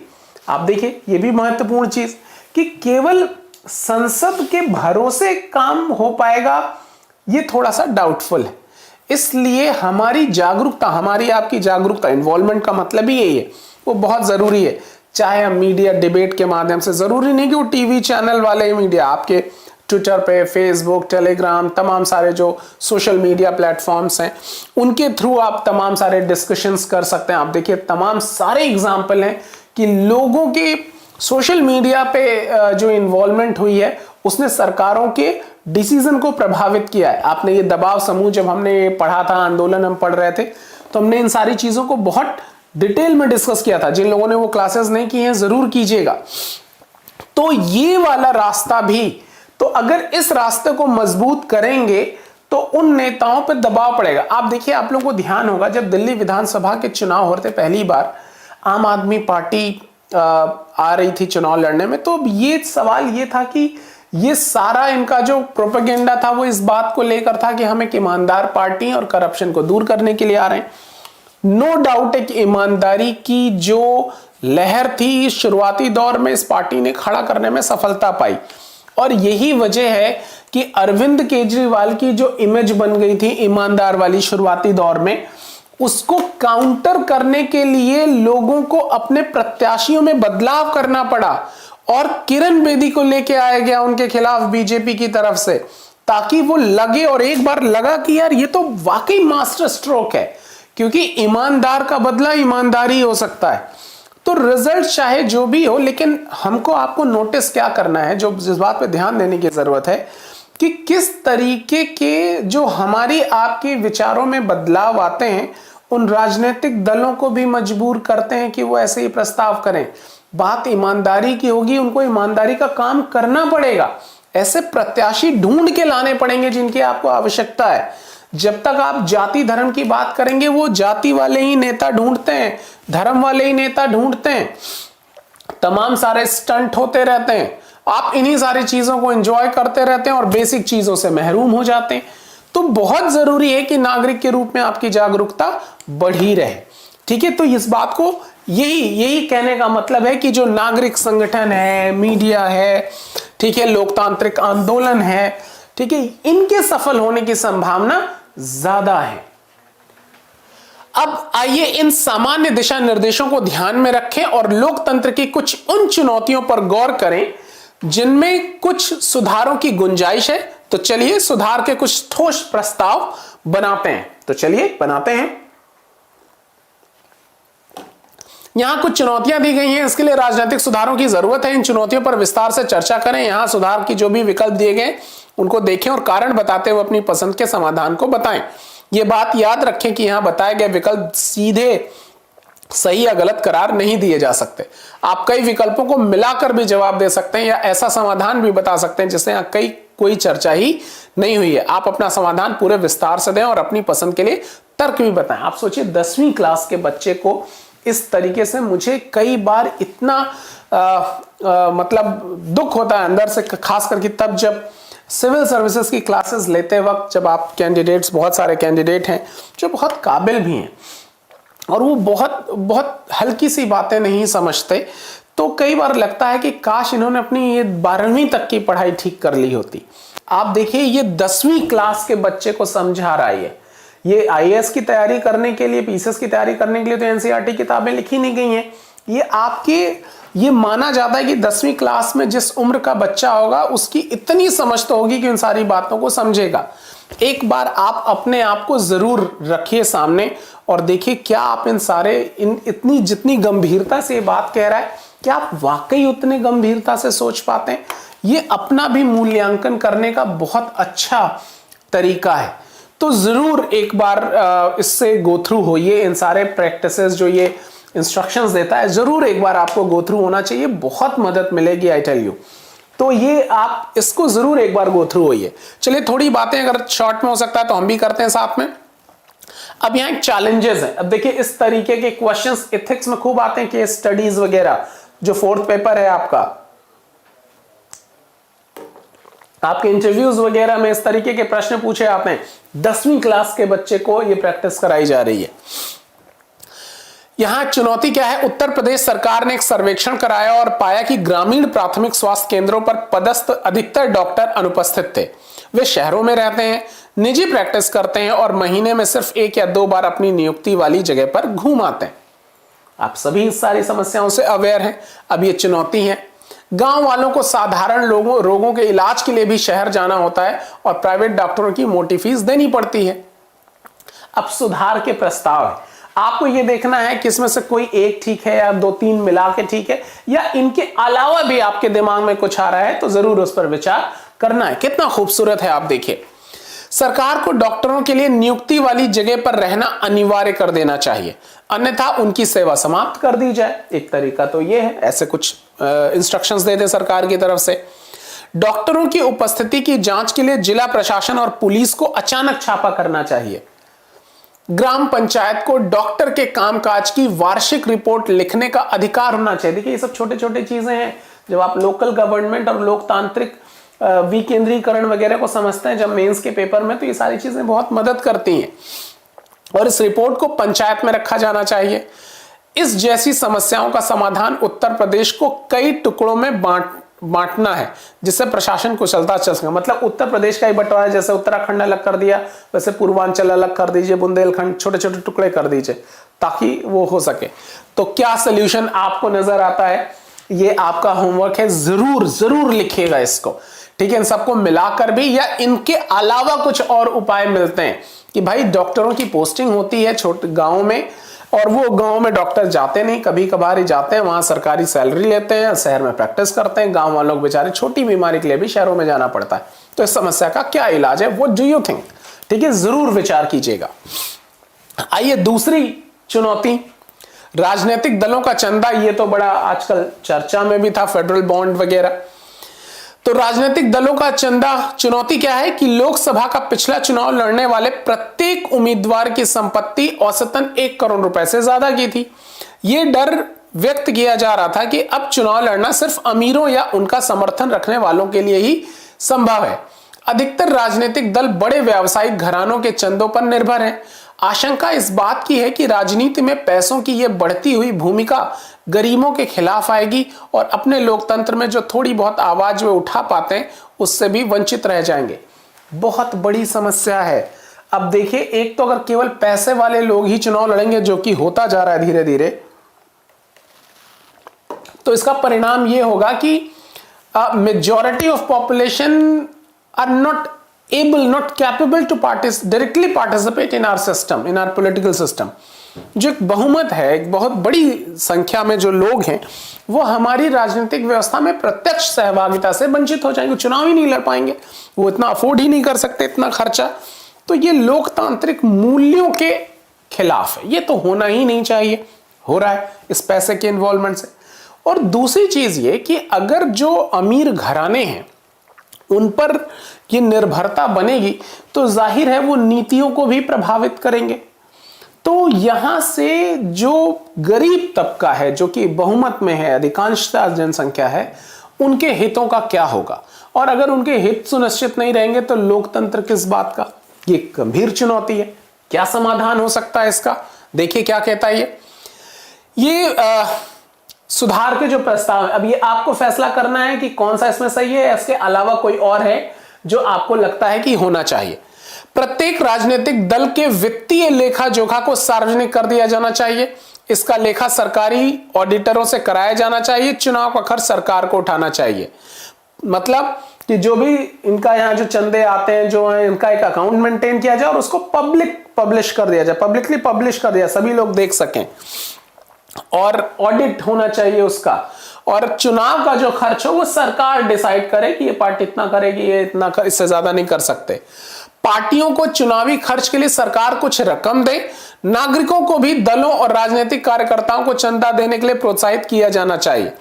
आप देखिए, ये भी महत्वपूर्ण चीज कि केवल संसद के भरोसे काम हो पाएगा, ये थोड़ा सा डाउटफुल है। इसलिए हमारी जागरूकता, हमारी आपकी जागरूकता, इन्वॉल्वमेंट का मतलब ही यही है, वो बहुत जरूरी है। चाहे हम मीडिया डिबेट के माध्यम से, जरूरी नहीं कि वो टीवी चैनल वाले मीडिया, आपके ट्विटर पे, फेसबुक, टेलीग्राम, तमाम सारे जो सोशल मीडिया प्लेटफॉर्म्स हैं उनके थ्रू आप तमाम सारे डिस्कशंस कर सकते हैं। आप देखिए तमाम सारे एग्जाम्पल हैं कि लोगों के सोशल मीडिया पे जो इन्वॉल्वमेंट हुई है उसने सरकारों के डिसीजन को प्रभावित किया है। आपने ये दबाव समूह, जब हमने पढ़ा था, आंदोलन हम पढ़ रहे थे, तो हमने इन सारी चीजों को बहुत डिटेल में डिस्कस किया था। जिन लोगों ने वो क्लासेस नहीं की हैं जरूर कीजिएगा। तो ये वाला रास्ता भी, तो अगर इस रास्ते को मजबूत करेंगे तो उन नेताओं पर दबाव पड़ेगा। आप देखिए, आप लोगों को ध्यान होगा जब दिल्ली विधानसभा के चुनाव हो रहे थे पहली बार, आम आदमी पार्टी आ रही थी चुनाव लड़ने में, तो ये सवाल ये था कि ये सारा इनका जो प्रोपेगेंडा था वो इस बात को लेकर था कि हम एक ईमानदार पार्टी और करप्शन को दूर करने के लिए आ रहे हैं। नो डाउट एक ईमानदारी की जो लहर थी शुरुआती दौर में, इस पार्टी ने खड़ा करने में सफलता पाई। और यही वजह है कि अरविंद केजरीवाल की जो इमेज बन गई थी ईमानदार वाली शुरुआती दौर में, उसको काउंटर करने के लिए लोगों को अपने प्रत्याशियों में बदलाव करना पड़ा और किरण बेदी को लेके आया गया उनके खिलाफ बीजेपी की तरफ से, ताकि वो लगे, और एक बार लगा कि यार ये तो वाकई मास्टर स्ट्रोक है, क्योंकि ईमानदार का बदला ईमानदारी हो सकता है। तो रिजल्ट चाहे जो भी हो, लेकिन हमको आपको नोटिस क्या करना है, जो जिस बात पे ध्यान देने की जरूरत है कि किस तरीके के जो हमारी आपके विचारों में बदलाव आते हैं उन राजनीतिक दलों को भी मजबूर करते हैं कि वो ऐसे ही प्रस्ताव करें। बात ईमानदारी की होगी, उनको ईमानदारी का काम करना पड़ेगा। ऐसे प्रत्याशी ढूंढ के लाने पड़ेंगे जिनकी आपको आवश्यकता है। जब तक आप जाति धर्म की बात करेंगे, वो जाति वाले ही नेता ढूंढते हैं, धर्म वाले ही नेता ढूंढते हैं, तमाम सारे स्टंट होते रहते हैं, आप इन्हीं सारी चीजों को एंजॉय करते रहते हैं और बेसिक चीजों से महरूम हो जाते हैं। तो बहुत जरूरी है कि नागरिक के रूप में आपकी जागरूकता बढ़ी रहे। ठीक है, तो इस बात को यही कहने का मतलब है कि जो नागरिक संगठन है, मीडिया है, ठीक है, लोकतांत्रिक आंदोलन है, ठीक है, इनके सफल होने की संभावना ज्यादा है। अब आइए इन सामान्य दिशा निर्देशों को ध्यान में रखें और लोकतंत्र की कुछ उन चुनौतियों पर गौर करें जिनमें कुछ सुधारों की गुंजाइश है। तो चलिए सुधार के कुछ ठोस प्रस्ताव बनाते हैं। तो चलिए बनाते हैं। यहां कुछ चुनौतियां दी गई हैं, इसके लिए राजनीतिक सुधारों की जरूरत है। इन चुनौतियों पर विस्तार से चर्चा करें। यहां सुधार की जो भी विकल्प दिए गए उनको देखें और कारण बताते हुए अपनी पसंद के समाधान को बताएं। यह बात याद रखें कि यहां बताए गए विकल्प सीधे सही या गलत करार नहीं दिए जा सकते। आप कई विकल्पों को मिलाकर भी जवाब दे सकते हैं या ऐसा समाधान भी बता सकते हैं जिससे यहां कोई चर्चा ही नहीं हुई है। आप अपना समाधान पूरे विस्तार से दें और अपनी पसंद के लिए तर्क भी बताएं। आप सोचिए 10वीं क्लास के बच्चे को इस तरीके से, मुझे कई बार इतना मतलब दुख होता है अंदर से, खास करके तब जब सिविल सर्विसेज की क्लासेस लेते वक्त, जब आप कैंडिडेट्स, बहुत सारे कैंडिडेट हैं जो बहुत काबिल भी हैं, और वो बहुत बहुत हल्की सी बातें नहीं समझते। तो कई बार लगता है कि काश इन्होंने अपनी ये 12वीं तक की पढ़ाई ठीक कर ली होती। आप देखिए ये 10वीं क्लास के बच्चे को समझा रहा है। ये आईएएस की तैयारी करने के लिए, पीसीएस की तैयारी करने के लिए तो एनसीईआरटी किताबें लिखी नहीं गई हैं। ये आपके, ये माना जाता है कि 10वीं क्लास में जिस उम्र का बच्चा होगा उसकी इतनी समझ तो होगी कि उन सारी बातों को समझेगा। एक बार आप अपने आप को जरूर रखिए सामने और देखिए क्या आप इतनी जितनी गंभीरता से ये बात कह रहा है, क्या आप वाकई उतने गंभीरता से सोच पाते हैं? ये अपना भी मूल्यांकन करने का बहुत अच्छा तरीका है। तो जरूर एक बार इससे गो थ्रू होइए, इन सारे प्रैक्टिसेस जो ये इंस्ट्रक्शंस देता है जरूर एक बार आपको गो थ्रू होना चाहिए, बहुत मदद मिलेगी आई टेल यू। तो ये आप इसको जरूर एक बार गो थ्रू होइए। चलिए थोड़ी बातें अगर शॉर्ट में हो सकता है तो हम भी करते हैं साथ में। अब यहाँ एक चैलेंजेस है। अब देखिए इस तरीके के क्वेश्चंस एथिक्स में खूब आते हैं, केस स्टडीज वगैरह। जो 4th पेपर है आपका, आपके इंटरव्यूज वगैरह में इस तरीके के प्रश्न पूछे आते हैं। 10वीं क्लास के बच्चे को यह प्रैक्टिस कराई जा रही है। यहां चुनौती क्या है? उत्तर प्रदेश सरकार ने एक सर्वेक्षण कराया और पाया कि ग्रामीण प्राथमिक स्वास्थ्य केंद्रों पर पदस्थ अधिकतर डॉक्टर अनुपस्थित थे। वे शहरों में रहते हैं, निजी प्रैक्टिस करते हैं और महीने में सिर्फ 1 या 2 बार अपनी नियुक्ति वाली जगह पर घूम आते हैं। आप सभी इस सारी समस्याओं से अवेयर हैं। अब ये चुनौती है। गांव वालों को साधारण रोगों के इलाज के लिए भी शहर जाना होता है और प्राइवेट डॉक्टरों की मोटी फीस देनी पड़ती है। अब सुधार के प्रस्ताव है। आपको यह देखना है कि इसमें से कोई एक ठीक है या 2-3 मिला के ठीक है, या इनके अलावा भी आपके दिमाग में कुछ आ रहा है तो जरूर उस पर विचार करना है। कितना खूबसूरत है, आप देखिए। सरकार को डॉक्टरों के लिए नियुक्ति वाली जगह पर रहना अनिवार्य कर देना चाहिए, अन्यथा उनकी सेवा समाप्त कर दी जाए। एक तरीका तो यह है, ऐसे कुछ इंस्ट्रक्शंस दे दे सरकार की तरफ से। डॉक्टरों की उपस्थिति की जांच के लिए जिला प्रशासन और पुलिस को अचानक छापा करना चाहिए। ग्राम पंचायत को डॉक्टर के कामकाज की वार्षिक रिपोर्ट लिखने का अधिकार होना चाहिए। देखिए ये सब छोटे छोटे चीजें हैं। जब आप लोकल गवर्नमेंट और लोकतांत्रिक विकेंद्रीकरण वगैरह को समझते हैं जब मेंस के पेपर में, तो ये सारी चीजें बहुत मदद करती हैं। और इस रिपोर्ट को पंचायत में रखा जाना चाहिए। इस जैसी समस्याओं का समाधान उत्तर प्रदेश को कई टुकड़ों में बांटना है, जिससे प्रशासन कुशलता चल सके। मतलब उत्तर प्रदेश का ही बंटवारा, जैसे उत्तराखंड अलग कर दिया वैसे पूर्वांचल अलग कर दीजिए, बुंदेलखंड छोटे छोटे टुकड़े कर दीजिए ताकि वो हो सके। तो क्या सलूशन आपको नजर आता है? ये आपका होमवर्क है, जरूर जरूर लिखिएगा इसको, ठीक है। इन सबको मिलाकर भी या इनके अलावा कुछ और उपाय मिलते हैं कि भाई डॉक्टरों की पोस्टिंग होती है छोटे गांव में, और वो गांव में डॉक्टर जाते नहीं, कभी कभार ही जाते हैं, वहां सरकारी सैलरी लेते हैं, शहर में प्रैक्टिस करते हैं। गांव वालों को बेचारे छोटी बीमारी के लिए भी शहरों में जाना पड़ता है। तो इस समस्या का क्या इलाज है? What do you think? ठीक है, जरूर विचार कीजिएगा। आइए दूसरी चुनौती, राजनीतिक दलों का चंदा। ये तो बड़ा आजकल चर्चा में भी था, फेडरल बॉन्ड वगैरह। तो राजनीतिक दलों का चंदा, चुनौती क्या है कि लोकसभा का पिछला चुनाव लड़ने वाले प्रत्येक उम्मीदवार की संपत्ति औसतन 1 करोड़ रुपए से ज्यादा की थी। यह डर व्यक्त किया जा रहा था कि अब चुनाव लड़ना सिर्फ अमीरों या उनका समर्थन रखने वालों के लिए ही संभव है। अधिकतर राजनीतिक दल बड़े व्यावसायिक घरानों के चंदों पर निर्भर हैं। आशंका इस बात की है कि राजनीति में पैसों की यह बढ़ती हुई भूमिका गरीबों के खिलाफ आएगी और अपने लोकतंत्र में जो थोड़ी बहुत आवाज वे उठा पाते हैं उससे भी वंचित रह जाएंगे। बहुत बड़ी समस्या है। अब देखिए, एक तो अगर केवल पैसे वाले लोग ही चुनाव लड़ेंगे, जो कि होता जा रहा है धीरे धीरे, तो इसका परिणाम यह होगा कि majority of population are not capable to directly participate in our system, in our political system। जो एक बहुमत है, एक बहुत बड़ी संख्या में जो लोग हैं, वो हमारी राजनीतिक व्यवस्था में प्रत्यक्ष सहभागिता से वंचित हो जाएंगे, चुनाव ही नहीं लड़ पाएंगे, वो इतना अफोर्ड ही नहीं कर सकते इतना खर्चा। तो ये लोकतांत्रिक मूल्यों के खिलाफ है, ये तो होना ही नहीं चाहिए, हो रहा है इस पैसे के इन्वॉल्वमेंट से। और दूसरी चीज ये कि अगर जो अमीर घराने हैं उन पर ये निर्भरता बनेगी तो जाहिर है वो नीतियों को भी प्रभावित करेंगे। तो यहां से जो गरीब तबका है, जो कि बहुमत में है, अधिकांशता जनसंख्या है, उनके हितों का क्या होगा? और अगर उनके हित सुनिश्चित नहीं रहेंगे तो लोकतंत्र किस बात का? ये गंभीर चुनौती है। क्या समाधान हो सकता है इसका? देखिए क्या कहता है ये सुधार के जो प्रस्ताव है, अब ये आपको फैसला करना है कि कौन सा इसमें सही है, इसके अलावा कोई और है जो आपको लगता है कि होना चाहिए। प्रत्येक राजनीतिक दल के वित्तीय लेखा जोखा को सार्वजनिक कर दिया जाना चाहिए। इसका लेखा सरकारी ऑडिटरों से कराया जाना चाहिए। चुनाव का खर्च सरकार को उठाना चाहिए। मतलब कि जो भी इनका यहाँ जो चंदे आते हैं, जो है इनका एक अकाउंट मेंटेन किया जाए और उसको पब्लिश कर दिया जाए, पब्लिकली पब्लिश कर दिया, सभी लोग देख सकें, और ऑडिट होना चाहिए उसका। और चुनाव का जो खर्च हो वो सरकार डिसाइड करे कि ये पार्टी इतना करेगी, ये इतना इससे ज्यादा नहीं कर सकते। पार्टियों को चुनावी खर्च के लिए सरकार कुछ रकम दे। नागरिकों को भी दलों और राजनीतिक कार्यकर्ताओं को चंदा देने के लिए प्रोत्साहित किया जाना चाहिए।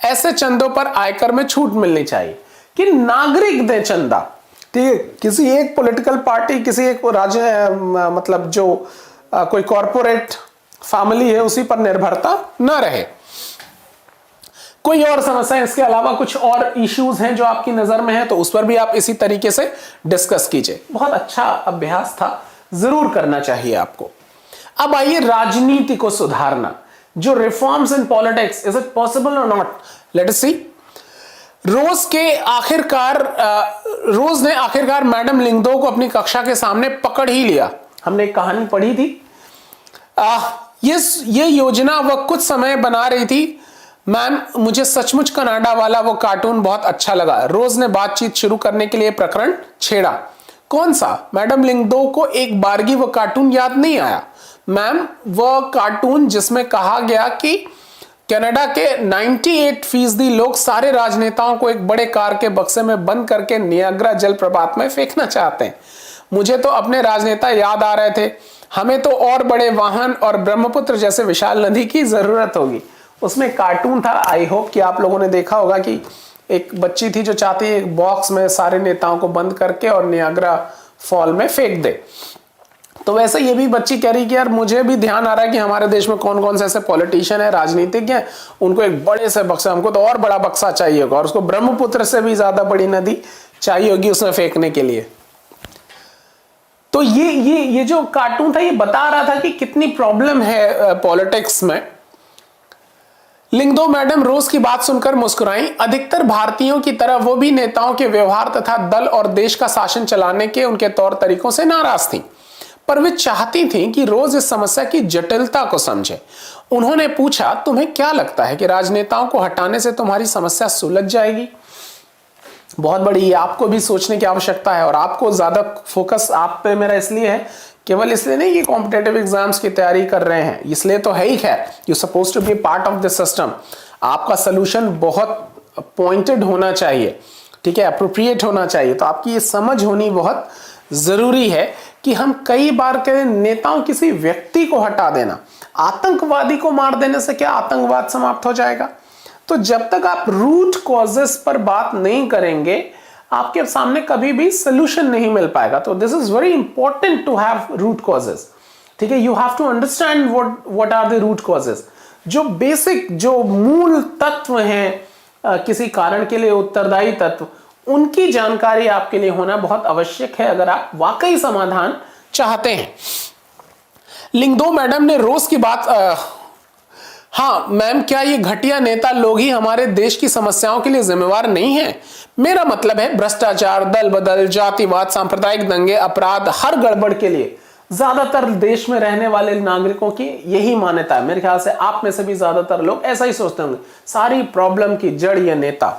ऐसे चंदों पर आयकर में छूट मिलनी चाहिए कि नागरिक दे चंदा, ठीक है। किसी एक पॉलिटिकल पार्टी, किसी एक राज्य, मतलब जो कोई कॉरपोरेट फैमिली है उसी पर निर्भरता न रहे। कोई और समस्या, इसके अलावा कुछ और इश्यूज हैं जो आपकी नजर में है तो उस पर भी आप इसी तरीके से डिस्कस कीजिए। बहुत अच्छा अभ्यास था, जरूर करना चाहिए आपको। अब आइए राजनीति को सुधारना, जो reforms in politics, is it possible और नॉट? लेट अस सी। रोज ने आखिरकार मैडम लिंगदो को अपनी कक्षा के सामने पकड़ ही लिया। हमने एक कहानी पढ़ी थी। ये योजना वह कुछ समय बना रही थी। मैम, मुझे सचमुच कनाडा वाला वो कार्टून बहुत अच्छा लगा। रोज ने बातचीत शुरू करने के लिए प्रकरण छेड़ा। कौन सा? मैडम लिंगदो को एक बारगी वो कार्टून याद नहीं आया। मैम, वह कार्टून जिसमें कहा गया कि कनाडा के 98% लोग सारे राजनेताओं को एक बड़े कार के बक्से में बंद करके नियाग्रा जलप्रपात में फेंकना चाहते हैं। मुझे तो अपने राजनेता याद आ रहे थे। हमें तो और बड़े वाहन और ब्रह्मपुत्र जैसे विशाल नदी की जरूरत होगी। उसमें कार्टून था, आई होप कि आप लोगों ने देखा होगा कि एक बच्ची थी जो चाहती है एक बॉक्स में सारे नेताओं को बंद करके और नियाग्रा फॉल में फेंक दे। तो वैसे ये भी बच्ची कह रही कि यार मुझे भी ध्यान आ रहा है कि हमारे देश में कौन कौन से ऐसे पॉलिटिशियन है, राजनीतिक हैं, उनको एक बड़े से बक्सा, हमको तो और बड़ा बक्सा चाहिए होगा और उसको ब्रह्मपुत्र से भी ज्यादा बड़ी नदी चाहिए होगी उसमें फेंकने के लिए। तो ये जो कार्टून था ये बता रहा था कि कितनी प्रॉब्लम है पॉलिटिक्स में। लिंगदो मैडम रोज की बात सुनकर मुस्कुराई। अधिकतर भारतीयों की तरह वो भी नेताओं के व्यवहार तथा दल और देश का शासन चलाने के उनके तौर तरीकों से नाराज थीं, पर वे चाहती थीं कि रोज इस समस्या की जटिलता को समझे। उन्होंने पूछा, तुम्हें क्या लगता है कि राजनेताओं को हटाने से तुम्हारी समस्या सुलझ जाएगी? बहुत बड़ी है, आपको भी सोचने की आवश्यकता है और आपको ज्यादा फोकस आप पे मेरा इसलिए है, केवल इसलिए नहीं कि कॉम्पिटेटिव एग्जाम्स की तैयारी कर रहे हैं, इसलिए तो है ही। खैर, you suppose to be part of this system. आपका सोल्यूशन बहुत पॉइंटेड होना चाहिए, ठीक है, अप्रोप्रिएट होना चाहिए। तो आपकी ये समझ होनी बहुत जरूरी है कि हम कई बार के नेताओं, किसी व्यक्ति को हटा देना, आतंकवादी को मार देने से क्या आतंकवाद समाप्त हो जाएगा? तो जब तक आप रूट कॉजेस पर बात नहीं करेंगे आपके सामने कभी भी सोल्यूशन नहीं मिल पाएगा। तो this is very important to have root causes, ठीक है। You have to understand what are the root causes. जो बेसिक, जो मूल तत्व हैं किसी कारण के लिए उत्तरदायी तत्व, उनकी जानकारी आपके लिए होना बहुत आवश्यक है अगर आप वाकई समाधान चाहते हैं। लिंगदो मैडम ने रोज की बात हाँ मैम, क्या ये घटिया नेता लोग ही हमारे देश की समस्याओं के लिए जिम्मेवार नहीं है? मेरा मतलब है भ्रष्टाचार, दल बदल, जातिवाद, सांप्रदायिक दंगे, अपराध, हर गड़बड़ के लिए ज्यादातर देश में रहने वाले नागरिकों की यही मान्यता है। मेरे ख्याल से आप में से भी ज्यादातर लोग ऐसा ही सोचते होंगे, सारी प्रॉब्लम की जड़ ये नेता।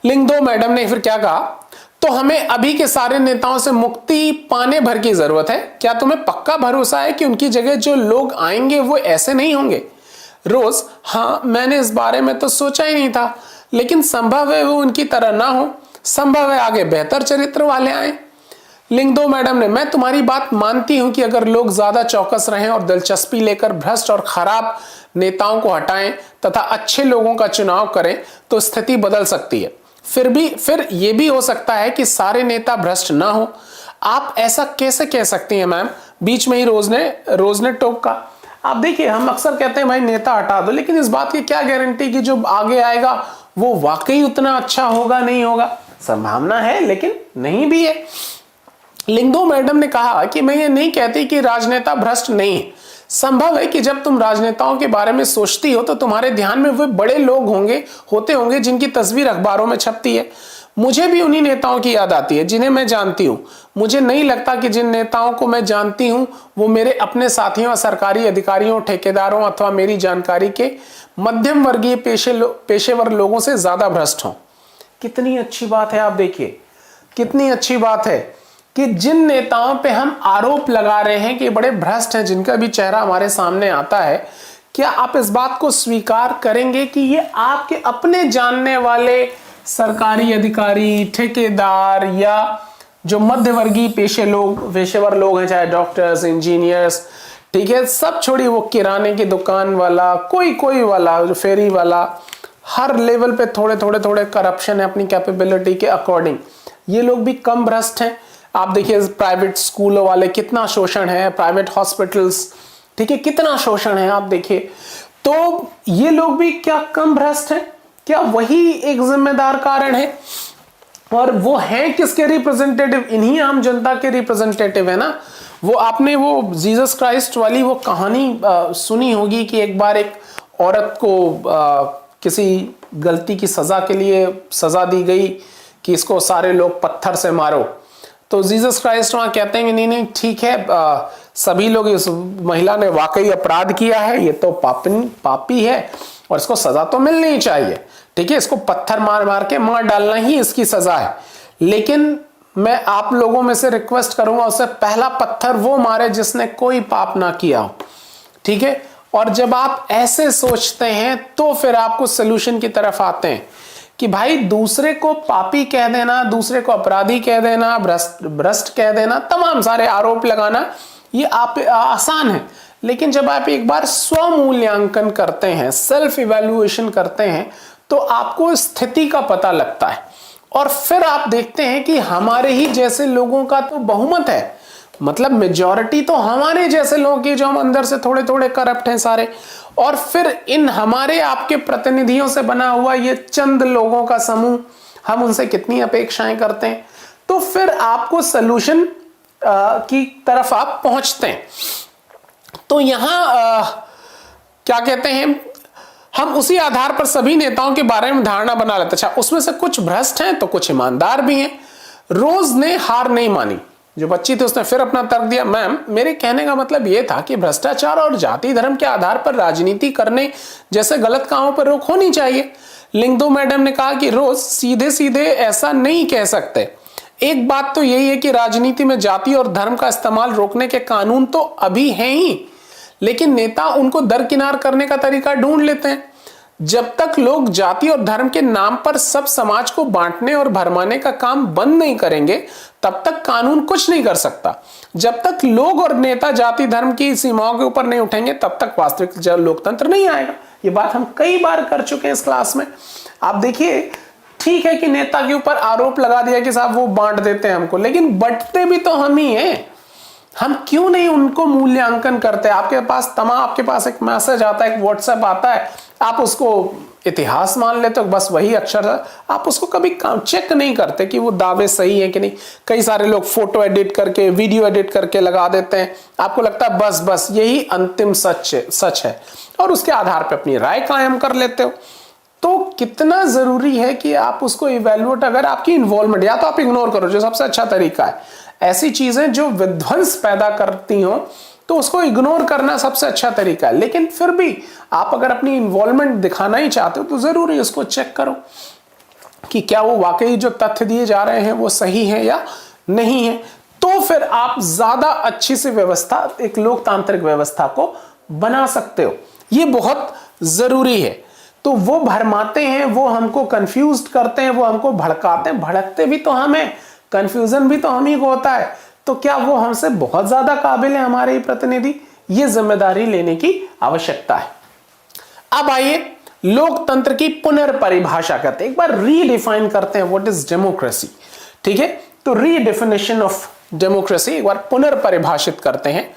लिंगदो मैडम ने फिर क्या कहा, तो हमें अभी के सारे नेताओं से मुक्ति पाने भर की जरूरत है। क्या तुम्हें पक्का भरोसा है कि उनकी जगह जो लोग आएंगे वो ऐसे नहीं होंगे? रोज, हाँ, मैंने इस बारे में तो सोचा ही नहीं था, लेकिन संभव है वो उनकी तरह ना हो, संभव है आगे बेहतर चरित्र वाले आए। लिंगदो मैडम ने, मैं तुम्हारी बात मानती हूं कि अगर लोग ज्यादा चौकस रहें और दिलचस्पी लेकर भ्रष्ट और खराब नेताओं को हटाएं तथा अच्छे लोगों का चुनाव करें तो स्थिति बदल सकती है। फिर यह भी हो सकता है कि सारे नेता भ्रष्ट ना हो। आप ऐसा कैसे कह सकती हैं मैम? बीच में ही रोज ने टोका। आप देखिए, हम अक्सर कहते हैं भाई नेता हटा दो, लेकिन इस बात की क्या गारंटी कि जो आगे आएगा वो वाकई उतना अच्छा होगा, नहीं होगा? संभावना है लेकिन नहीं भी है। लिंगदो मैडम ने कहा कि मैं ये नहीं कहती कि राजनेता भ्रष्ट नहीं है, संभव है कि जब तुम राजनेताओं के बारे में सोचती हो तो तुम्हारे ध्यान में वे बड़े लोग होते होंगे जिनकी तस्वीर अखबारों में छपती है। मुझे भी उन्हीं नेताओं की याद आती है जिन्हें मैं जानती हूँ। मुझे नहीं लगता कि जिन नेताओं को मैं जानती हूँ वो मेरे अपने साथियों, सरकारी अधिकारियों, ठेकेदारों अथवा मेरी जानकारी के मध्यम वर्गीय पेशेवर लोगों से ज्यादा भ्रष्ट हों। कितनी अच्छी बात है, आप देखिए कितनी अच्छी बात है कि जिन नेताओं पे हम आरोप लगा रहे हैं कि बड़े भ्रष्ट हैं, जिनका भी चेहरा हमारे सामने आता है, क्या आप इस बात को स्वीकार करेंगे कि ये आपके अपने जानने वाले सरकारी अधिकारी, ठेकेदार या जो मध्यवर्गीय पेशेवर लोग हैं, चाहे डॉक्टर्स, इंजीनियर्स, ठीक है, सब छोड़िए, वो किराने की दुकान वाला, कोई वाला, जो फेरी वाला, हर लेवल पे थोड़े करप्शन है अपनी कैपेबिलिटी के अकॉर्डिंग। ये लोग भी कम भ्रष्ट हैं। आप देखिए प्राइवेट स्कूलों वाले कितना शोषण है, प्राइवेट हॉस्पिटल्स, ठीक है, कितना शोषण है, आप देखिए। तो ये लोग भी क्या कम भ्रष्ट हैं? क्या वही एक जिम्मेदार कारण है? और वो हैं किसके रिप्रेजेंटेटिव? इन्हीं आम जनता के रिप्रेजेंटेटिव है ना। वो आपने वो जीसस क्राइस्ट वाली वो कहानी सुनी होगी कि एक बार एक औरत को किसी गलती की सजा के लिए सजा दी गई कि इसको सारे लोग पत्थर से मारो। तो जीसस क्राइस्ट वहां कहते हैं कि नहीं ठीक है, सभी लोग, इस महिला ने वाकई अपराध किया है, ये तो पापी है और इसको सजा तो मिलनी चाहिए, ठीक है, इसको पत्थर मार के मार डालना ही इसकी सजा है। लेकिन मैं आप लोगों में से रिक्वेस्ट करूंगा उससे पहला पत्थर वो मारे जिसने कोई पाप ना किया हो, ठीक है। और जब आप ऐसे सोचते हैं तो फिर आपको सोल्यूशन की तरफ आते हैं कि भाई दूसरे को पापी कह देना, दूसरे को अपराधी कह देना, भ्रष्ट कह देना, तमाम सारे आरोप लगाना, ये आप आसान है। लेकिन जब आप एक बार स्व मूल्यांकन करते हैं, सेल्फ इवैल्यूएशन करते हैं, तो आपको स्थिति का पता लगता है और फिर आप देखते हैं कि हमारे ही जैसे लोगों का तो बहुमत है, मतलब मेजॉरिटी तो हमारे जैसे लोगों की, जो हम अंदर से थोड़े करप्ट हैं सारे, और फिर इन हमारे आपके प्रतिनिधियों से बना हुआ ये चंद लोगों का समूह, हम उनसे कितनी अपेक्षाएं करते हैं। तो फिर आपको सलूशन की तरफ आप पहुंचते हैं। तो यहां क्या कहते हैं, हम उसी आधार पर सभी नेताओं के बारे में धारणा बना लेते। अच्छा, उसमें से कुछ भ्रष्ट हैं तो कुछ ईमानदार भी हैं। रोज ने हार नहीं मानी, जो बच्ची थी उसने फिर अपना तर्क दिया। मैम, मेरे कहने का मतलब यह था कि भ्रष्टाचार और जाति धर्म के आधार पर राजनीति करने जैसे गलत कामों पर रोक होनी चाहिए। लिंगदो मैडम ने कहा कि रोज सीधे ऐसा नहीं कह सकते। एक बात तो यही है कि राजनीति में जाति और धर्म का इस्तेमाल रोकने के कानून तो अभी हैं ही, लेकिन नेता उनको दरकिनार करने का तरीका ढूंढ लेते हैं। जब तक लोग जाति और धर्म के नाम पर सब समाज को बांटने और भरमाने का काम बंद नहीं करेंगे, तब तक कानून कुछ नहीं कर सकता। जब तक लोग और नेता जाति धर्म की सीमाओं के ऊपर नहीं उठेंगे, तब तक वास्तविक लोकतंत्र नहीं आएगा। ये बात हम कई बार कर चुके हैं इस क्लास में। आप देखिए, ठीक है कि नेता के ऊपर आरोप लगा दिया कि साहब वो बांट देते हैं हमको, लेकिन बंटते भी तो हम ही हैं। हम क्यों नहीं उनको मूल्यांकन करते? आपके पास एक मैसेज आता है, एक व्हाट्सएप आता है, आप उसको इतिहास मान लेते हो, बस वही अक्षर है, आप उसको कभी चेक नहीं करते कि वो दावे सही है कि नहीं। कई सारे लोग फोटो एडिट करके, वीडियो एडिट करके लगा देते हैं, आपको लगता है बस यही अंतिम सच है और उसके आधार पर अपनी राय कायम कर लेते हो। तो कितना जरूरी है कि आप उसको इवैल्यूएट, अगर आपकी इन्वॉल्वमेंट, या तो आप इग्नोर करो, जो सबसे अच्छा तरीका है, ऐसी चीजें जो विध्वंस पैदा करती हो तो उसको इग्नोर करना सबसे अच्छा तरीका है। लेकिन फिर भी आप अगर अपनी इन्वॉल्वमेंट दिखाना ही चाहते हो तो जरूरी उसको चेक करो कि क्या वो वाकई जो तथ्य दिए जा रहे हैं वो सही है या नहीं है। तो फिर आप ज्यादा अच्छी सी व्यवस्था, एक लोकतांत्रिक व्यवस्था को बना सकते हो। ये बहुत जरूरी है। तो वो भरमाते हैं, वो हमको कंफ्यूज करते हैं, वो हमको भड़काते हैं, भड़कते भी तो हमें, कंफ्यूजन भी तो हम ही को होता है। तो क्या वो हमसे बहुत ज्यादा काबिल है हमारे प्रतिनिधि? ये जिम्मेदारी लेने की आवश्यकता है। अब आइए लोकतंत्र की पुनर्परिभाषा करते हैं, एक बार रीडिफाइन करते हैं व्हाट इज डेमोक्रेसी। ठीक है, तो रीडेफिनेशन ऑफ डेमोक्रेसी एक बार पुनर्परिभाषित करते हैं।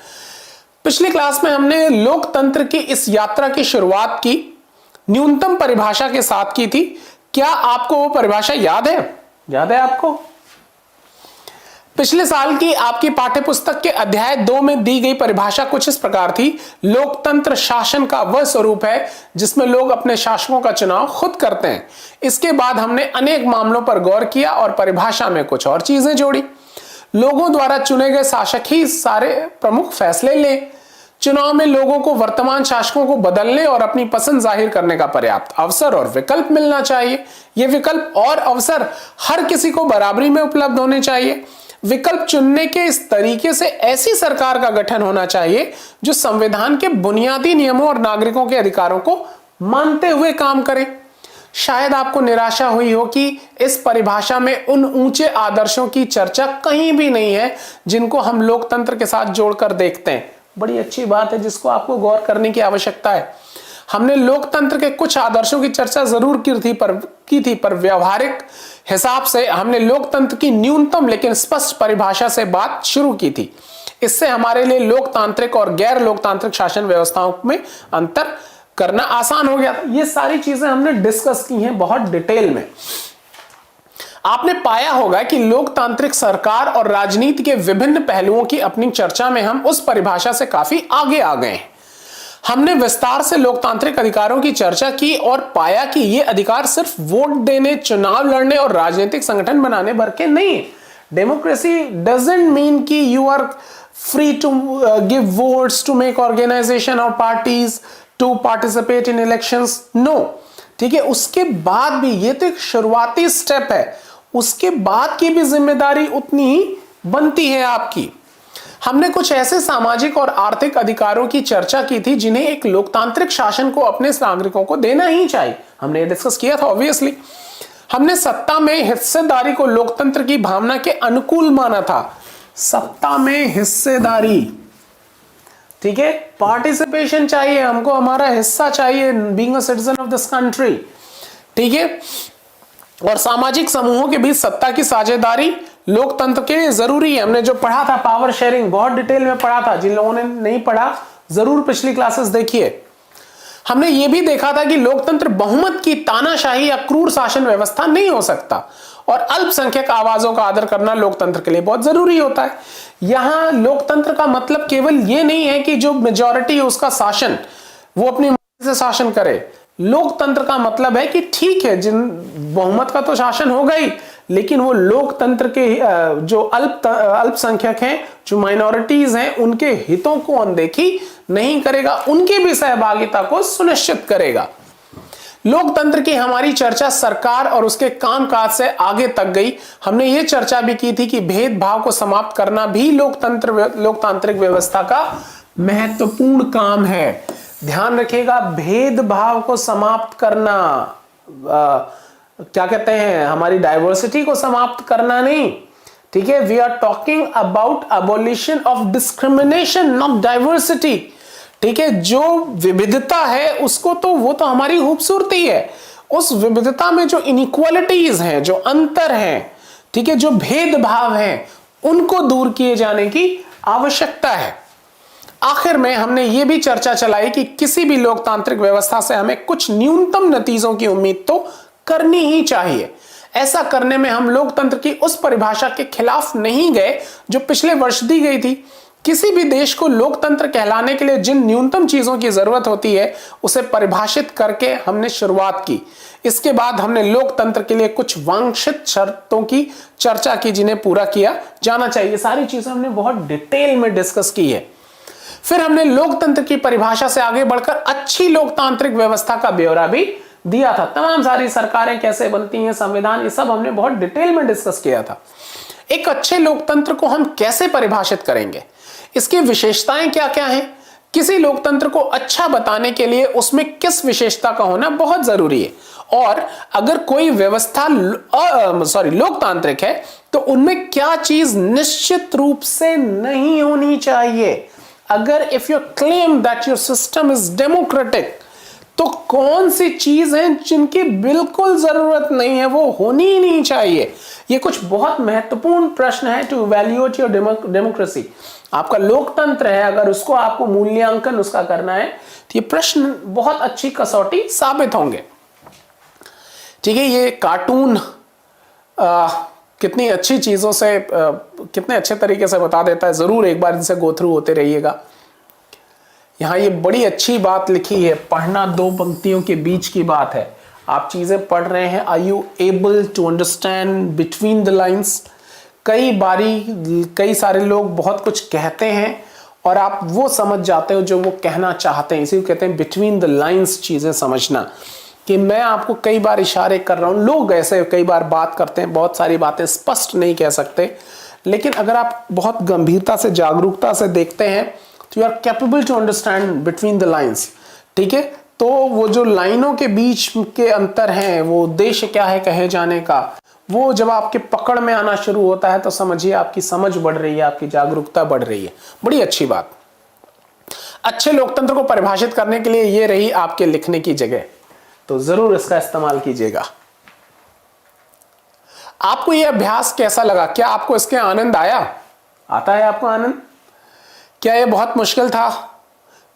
पिछली क्लास में हमने लोकतंत्र की इस यात्रा की शुरुआत की न्यूनतम परिभाषा के साथ की थी। क्या आपको वो परिभाषा याद है? याद है आपको? पिछले साल की आपकी पाठ्यपुस्तक के अध्याय 2 में दी गई परिभाषा कुछ इस प्रकार थी। लोकतंत्र शासन का वह स्वरूप है जिसमें लोग अपने शासकों का चुनाव खुद करते हैं। इसके बाद हमने अनेक मामलों पर गौर किया और परिभाषा में कुछ और चीजें जोड़ी। लोगों द्वारा चुने गए शासक ही सारे प्रमुख फैसले लें। चुनाव में लोगों को वर्तमान शासकों को बदलने और अपनी पसंद जाहिर करने का पर्याप्त अवसर और विकल्प मिलना चाहिए। ये विकल्प और अवसर हर किसी को बराबरी में उपलब्ध होने चाहिए। विकल्प चुनने के इस तरीके से ऐसी सरकार का गठन होना चाहिए जो संविधान के बुनियादी नियमों और नागरिकों के अधिकारों को मानते हुए काम करे। शायद आपको निराशा हुई हो कि इस परिभाषा में उन ऊंचे आदर्शों की चर्चा कहीं भी नहीं है जिनको हम लोकतंत्र के साथ जोड़कर देखते हैं। बड़ी अच्छी बात है जिसको आपको गौर करने की आवश्यकता है। हमने लोकतंत्र के कुछ आदर्शों की चर्चा जरूर की थी पर व्यवहारिक हिसाब से हमने लोकतंत्र की न्यूनतम लेकिन स्पष्ट परिभाषा से बात शुरू की थी। इससे हमारे लिए लोकतांत्रिक और गैर लोकतांत्रिक शासन व्यवस्थाओं में अंतर करना आसान हो गया। ये सारी चीजें हमने डिस्कस की हैं बहुत डिटेल में। आपने पाया होगा कि लोकतांत्रिक सरकार और राजनीति के विभिन्न पहलुओं की अपनी चर्चा में हम उस परिभाषा से काफी आगे आ गए हैं। हमने विस्तार से लोकतांत्रिक अधिकारों की चर्चा की और पाया कि ये अधिकार सिर्फ वोट देने, चुनाव लड़ने और राजनीतिक संगठन बनाने भर के नहीं। डेमोक्रेसी डजंट मीन कि you are free to give votes, to make organisation और parties, to participate in elections. No, ठीक है। उसके बाद भी ये तो एक शुरुआती स्टेप है, उसके बाद की भी जिम्मेदारी उतनी ही बनती है आपकी। हमने कुछ ऐसे सामाजिक और आर्थिक अधिकारों की चर्चा की थी जिन्हें एक लोकतांत्रिक शासन को अपने नागरिकों को देना ही चाहिए। हमने ये डिस्कस किया था ऑब्वियसली। हमने सत्ता में हिस्सेदारी को लोकतंत्र की भावना के अनुकूल माना था। सत्ता में हिस्सेदारी, ठीक है, पार्टिसिपेशन चाहिए हमको, हमारा हिस्सा चाहिए, being a citizen of this country, ठीक है। और सामाजिक समूहों के बीच सत्ता की साझेदारी लोकतंत्र के लिए जरूरी है। हमने जो पढ़ा था पावर शेयरिंग बहुत डिटेल में पढ़ा था। जिन लोगों ने नहीं पढ़ा जरूर पिछली क्लासेस देखिए। हमने ये भी देखा था कि लोकतंत्र बहुमत की तानाशाही या क्रूर शासन व्यवस्था नहीं हो सकता और अल्पसंख्यक आवाजों का आदर करना लोकतंत्र के लिए बहुत जरूरी होता है। यहां लोकतंत्र का मतलब केवल ये नहीं है कि जो मेजॉरिटी है उसका शासन वो अपनी मर्जी से शासन करे। लोकतंत्र का मतलब है कि ठीक है, जिन बहुमत का तो शासन होगा ही, लेकिन वो लोकतंत्र के जो अल्पसंख्यक हैं, जो माइनॉरिटीज हैं, उनके हितों को अनदेखी नहीं करेगा, उनकी भी सहभागिता को सुनिश्चित करेगा। लोकतंत्र की हमारी चर्चा सरकार और उसके कामकाज से आगे तक गई। हमने ये चर्चा भी की थी कि भेदभाव को समाप्त करना भी लोकतांत्रिक व्यवस्था का महत्वपूर्ण काम है। ध्यान रखिएगा, भेदभाव को समाप्त करना, क्या कहते हैं, हमारी डाइवर्सिटी को समाप्त करना नहीं, ठीक है। We are talking about abolition of discrimination, not diversity, ठीक है। जो विविधता है उसको तो वो तो हमारी खूबसूरती है, उस विविधता में जो इनइक्वालिटीज हैं, जो अंतर हैं, ठीक है, जो भेदभाव हैं, उनको दूर किए जाने की आवश्यकता है। आखिर में हमने ये भी चर्चा चलाई कि किसी भी लोकतांत्रिक व्यवस्था से हमें कुछ न्यूनतम नतीजों की उम्मीद तो करनी ही चाहिए। ऐसा करने में हम लोकतंत्र की उस परिभाषा के खिलाफ नहीं गए जो पिछले वर्ष दी गई थी। किसी भी देश को लोकतंत्र कहलाने के लिए जिन न्यूनतम चीजों की जरूरत होती है उसे परिभाषित करके हमने शुरुआत की। इसके बाद हमने लोकतंत्र के लिए कुछ वांछित शर्तों की चर्चा की जिन्हें पूरा किया जाना चाहिए। सारी चीजें हमने बहुत डिटेल में डिस्कस की है। फिर हमने लोकतंत्र की परिभाषा से आगे बढ़कर अच्छी लोकतांत्रिक व्यवस्था का ब्यौरा भी दिया था। तमाम सारी सरकारें कैसे बनती हैं, संविधान, ये सब हमने बहुत डिटेल में डिस्कस किया था। एक अच्छे लोकतंत्र को हम कैसे परिभाषित करेंगे, इसकी विशेषताएं क्या क्या हैं, किसी लोकतंत्र को अच्छा बताने के लिए उसमें किस विशेषता का होना बहुत जरूरी है, और अगर कोई व्यवस्था लोकतांत्रिक है तो उनमें क्या चीज निश्चित रूप से नहीं होनी चाहिए। अगर if you claim that your system is democratic, तो कौन सी चीज है जिनकी बिल्कुल जरूरत नहीं है, वो होनी ही नहीं चाहिए। ये कुछ बहुत महत्वपूर्ण प्रश्न है टू इवैल्यूएट योर डेमोक्रेसी। आपका लोकतंत्र है, अगर उसको आपको मूल्यांकन उसका करना है तो ये प्रश्न बहुत अच्छी कसौटी साबित होंगे। ठीक है, ये कार्टून कितनी अच्छी चीज़ों से कितने अच्छे तरीके से बता देता है। ज़रूर एक बार इनसे गो थ्रू होते रहिएगा। यहाँ ये बड़ी अच्छी बात लिखी है, पढ़ना दो पंक्तियों के बीच की बात है। आप चीज़ें पढ़ रहे हैं, are you able to understand between the lines. कई सारे लोग बहुत कुछ कहते हैं और आप वो समझ जाते हो जो वो कहना चाहते हैं। इसी को कहते हैं बिटवीन द लाइन्स चीज़ें समझना, कि मैं आपको कई बार इशारे कर रहा हूँ। लोग ऐसे कई बार बात करते हैं, बहुत सारी बातें स्पष्ट नहीं कह सकते, लेकिन अगर आप बहुत गंभीरता से, जागरूकता से देखते हैं तो you are capable to understand between the lines. ठीक है, तो वो जो लाइनों के बीच के अंतर हैं, वो उद्देश्य क्या है कहे जाने का, वो जब आपके पकड़ में आना शुरू होता है तो समझिए आपकी समझ बढ़ रही है, आपकी जागरूकता बढ़ रही है। बड़ी अच्छी बात। अच्छे लोकतंत्र को परिभाषित करने के लिए ये रही आपके लिखने की जगह, तो जरूर इसका इस्तेमाल कीजिएगा। आपको यह अभ्यास कैसा लगा? क्या आपको इसके आनंद आया? आता है आपको आनंद? क्या यह बहुत मुश्किल था?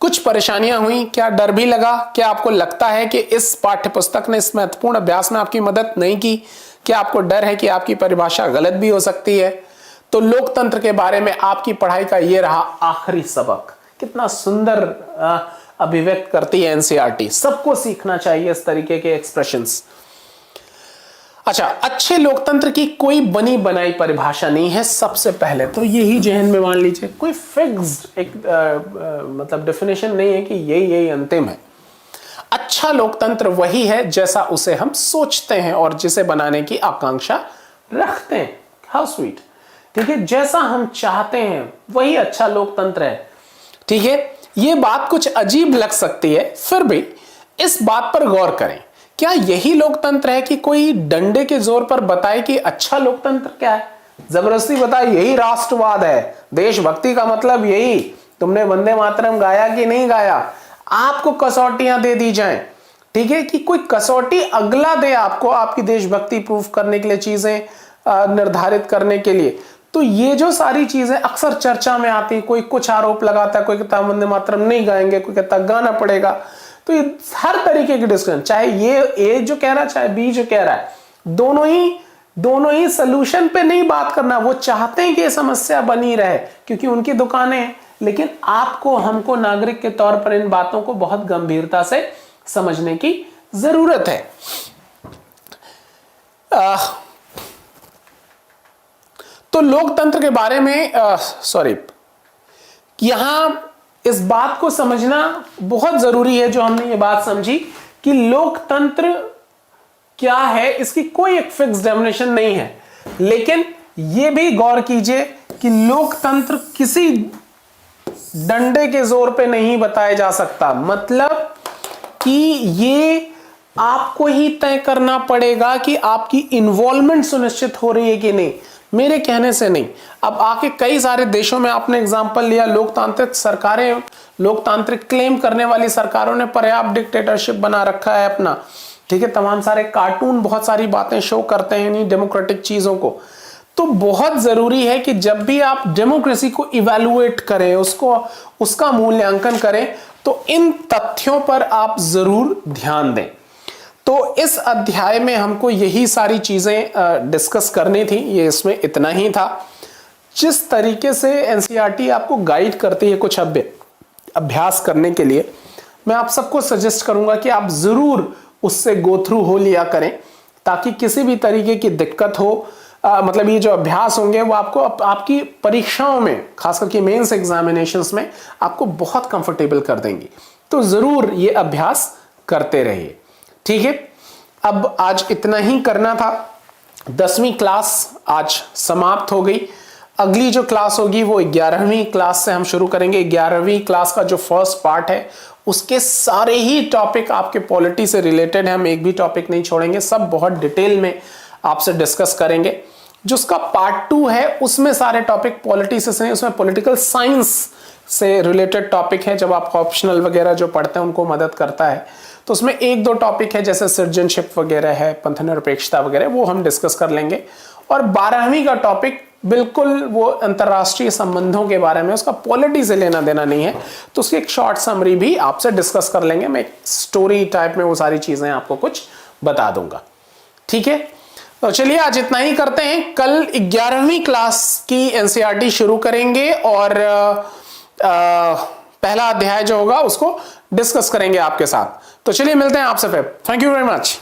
कुछ परेशानियां हुई? क्या डर भी लगा? क्या आपको लगता है कि इस पाठ्यपुस्तक ने इस महत्वपूर्ण अभ्यास में आपकी मदद नहीं की? क्या आपको डर है कि आपकी परिभाषा गलत भी हो सकती है? तो लोकतंत्र के बारे में आपकी पढ़ाई का यह रहा आखिरी सबक। कितना सुंदर अभिव्यक्त करती है एनसीईआरटी। सबको सीखना चाहिए इस तरीके के एक्सप्रेशंस। अच्छा, अच्छे लोकतंत्र की कोई बनी बनाई परिभाषा नहीं है। सबसे पहले तो यही जहन में मान लीजिए, कोई फिक्स्ड एक मतलब डेफिनेशन नहीं है कि यही अंतिम है। अच्छा लोकतंत्र वही है जैसा उसे हम सोचते हैं और जिसे बनाने की आकांक्षा रखते हैं। How sweet. ठीक है, जैसा हम चाहते हैं वही अच्छा लोकतंत्र है। ठीक है, ये बात कुछ अजीब लग सकती है, फिर भी इस बात पर गौर करें। क्या यही लोकतंत्र है कि कोई डंडे के जोर पर बताए कि अच्छा लोकतंत्र क्या है? जबरदस्ती बताए यही राष्ट्रवाद है, देशभक्ति का मतलब यही, तुमने वंदे मातरम गाया कि नहीं गाया, आपको कसौटियां दे दी जाएं। ठीक है, कि कोई कसौटी अगला दे आपको आपकी देशभक्ति प्रूफ करने के लिए, चीजें निर्धारित करने के लिए। तो ये जो सारी चीजें अक्सर चर्चा में आती, कोई कुछ आरोप लगाता है, कोई कहता वंदे मातरम नहीं गाएंगे, कोई कहता गाना पड़ेगा। तो ये हर तरीके की डिस्कशन, चाहे ये ए जो कह रहा है चाहे बी जो कह रहा है, दोनों ही सोल्यूशन पे नहीं बात करना। वो चाहते हैं कि ये समस्या बनी रहे क्योंकि उनकी दुकानें हैं, लेकिन आपको हमको नागरिक के तौर पर इन बातों को बहुत गंभीरता से समझने की जरूरत है। तो लोकतंत्र के बारे में यहां इस बात को समझना बहुत जरूरी है, जो हमने ये बात समझी कि लोकतंत्र क्या है, इसकी कोई एक फिक्स डेफिनेशन नहीं है। लेकिन यह भी गौर कीजिए कि लोकतंत्र किसी डंडे के जोर पे नहीं बताया जा सकता। मतलब कि ये आपको ही तय करना पड़ेगा कि आपकी इन्वॉल्वमेंट सुनिश्चित हो रही है कि नहीं, मेरे कहने से नहीं। अब आके कई सारे देशों में आपने एग्जांपल लिया, लोकतांत्रिक सरकारें, लोकतांत्रिक क्लेम करने वाली सरकारों ने पर्याप्त डिक्टेटरशिप बना रखा है अपना। ठीक है, तमाम सारे कार्टून बहुत सारी बातें शो करते हैं इन्हीं डेमोक्रेटिक चीजों को। तो बहुत जरूरी है कि जब भी आप डेमोक्रेसी को इवैल्यूएट करें, उसका मूल्यांकन करें, तो इन तथ्यों पर आप जरूर ध्यान दें। तो इस अध्याय में हमको यही सारी चीजें डिस्कस करनी थी, ये इसमें इतना ही था। जिस तरीके से एनसीईआरटी आपको गाइड करती है कुछ अभ्यास करने के लिए, मैं आप सबको सजेस्ट करूंगा कि आप जरूर उससे गो थ्रू हो लिया करें, ताकि किसी भी तरीके की दिक्कत हो, मतलब ये जो अभ्यास होंगे वो आपको आपकी परीक्षाओं में, खास करके मेंस एग्जामिनेशंस में, आपको बहुत कंफर्टेबल कर देंगी। तो जरूर ये अभ्यास करते रहिए। ठीक है, अब आज इतना ही करना था। 10वीं क्लास आज समाप्त हो गई। अगली जो क्लास होगी वो 11वीं क्लास से हम शुरू करेंगे। 11वीं क्लास का जो फर्स्ट पार्ट है उसके सारे ही टॉपिक आपके पॉलिटी से रिलेटेड है, हम एक भी टॉपिक नहीं छोड़ेंगे, सब बहुत डिटेल में आपसे डिस्कस करेंगे। जो उसका पार्ट 2 है उसमें सारे टॉपिक पॉलिटी से नहीं, उसमें पॉलिटिकल साइंस से रिलेटेड टॉपिक है। जब आप ऑप्शनल वगैरह जो पढ़ते हैं उनको मदद करता है, तो उसमें 1-2 टॉपिक है जैसे सिटीजनशिप वगैरह है, पंथ निरपेक्षता वगैरह, वो हम डिस्कस कर लेंगे। और 12वीं का टॉपिक बिल्कुल वो अंतर्राष्ट्रीय संबंधों के बारे में, उसका पॉलिटी से लेना देना नहीं है, तो उसकी एक शॉर्ट समरी भी आपसे डिस्कस कर लेंगे। मैं एक स्टोरी टाइप में वो सारी चीजें आपको कुछ बता दूंगा। ठीक है, तो चलिए आज इतना ही करते हैं। कल 11वीं क्लास की एनसीईआरटी शुरू करेंगे और पहला अध्याय जो होगा उसको डिस्कस करेंगे आपके साथ। तो चलिए मिलते हैं आपसे फिर। Thank you very much.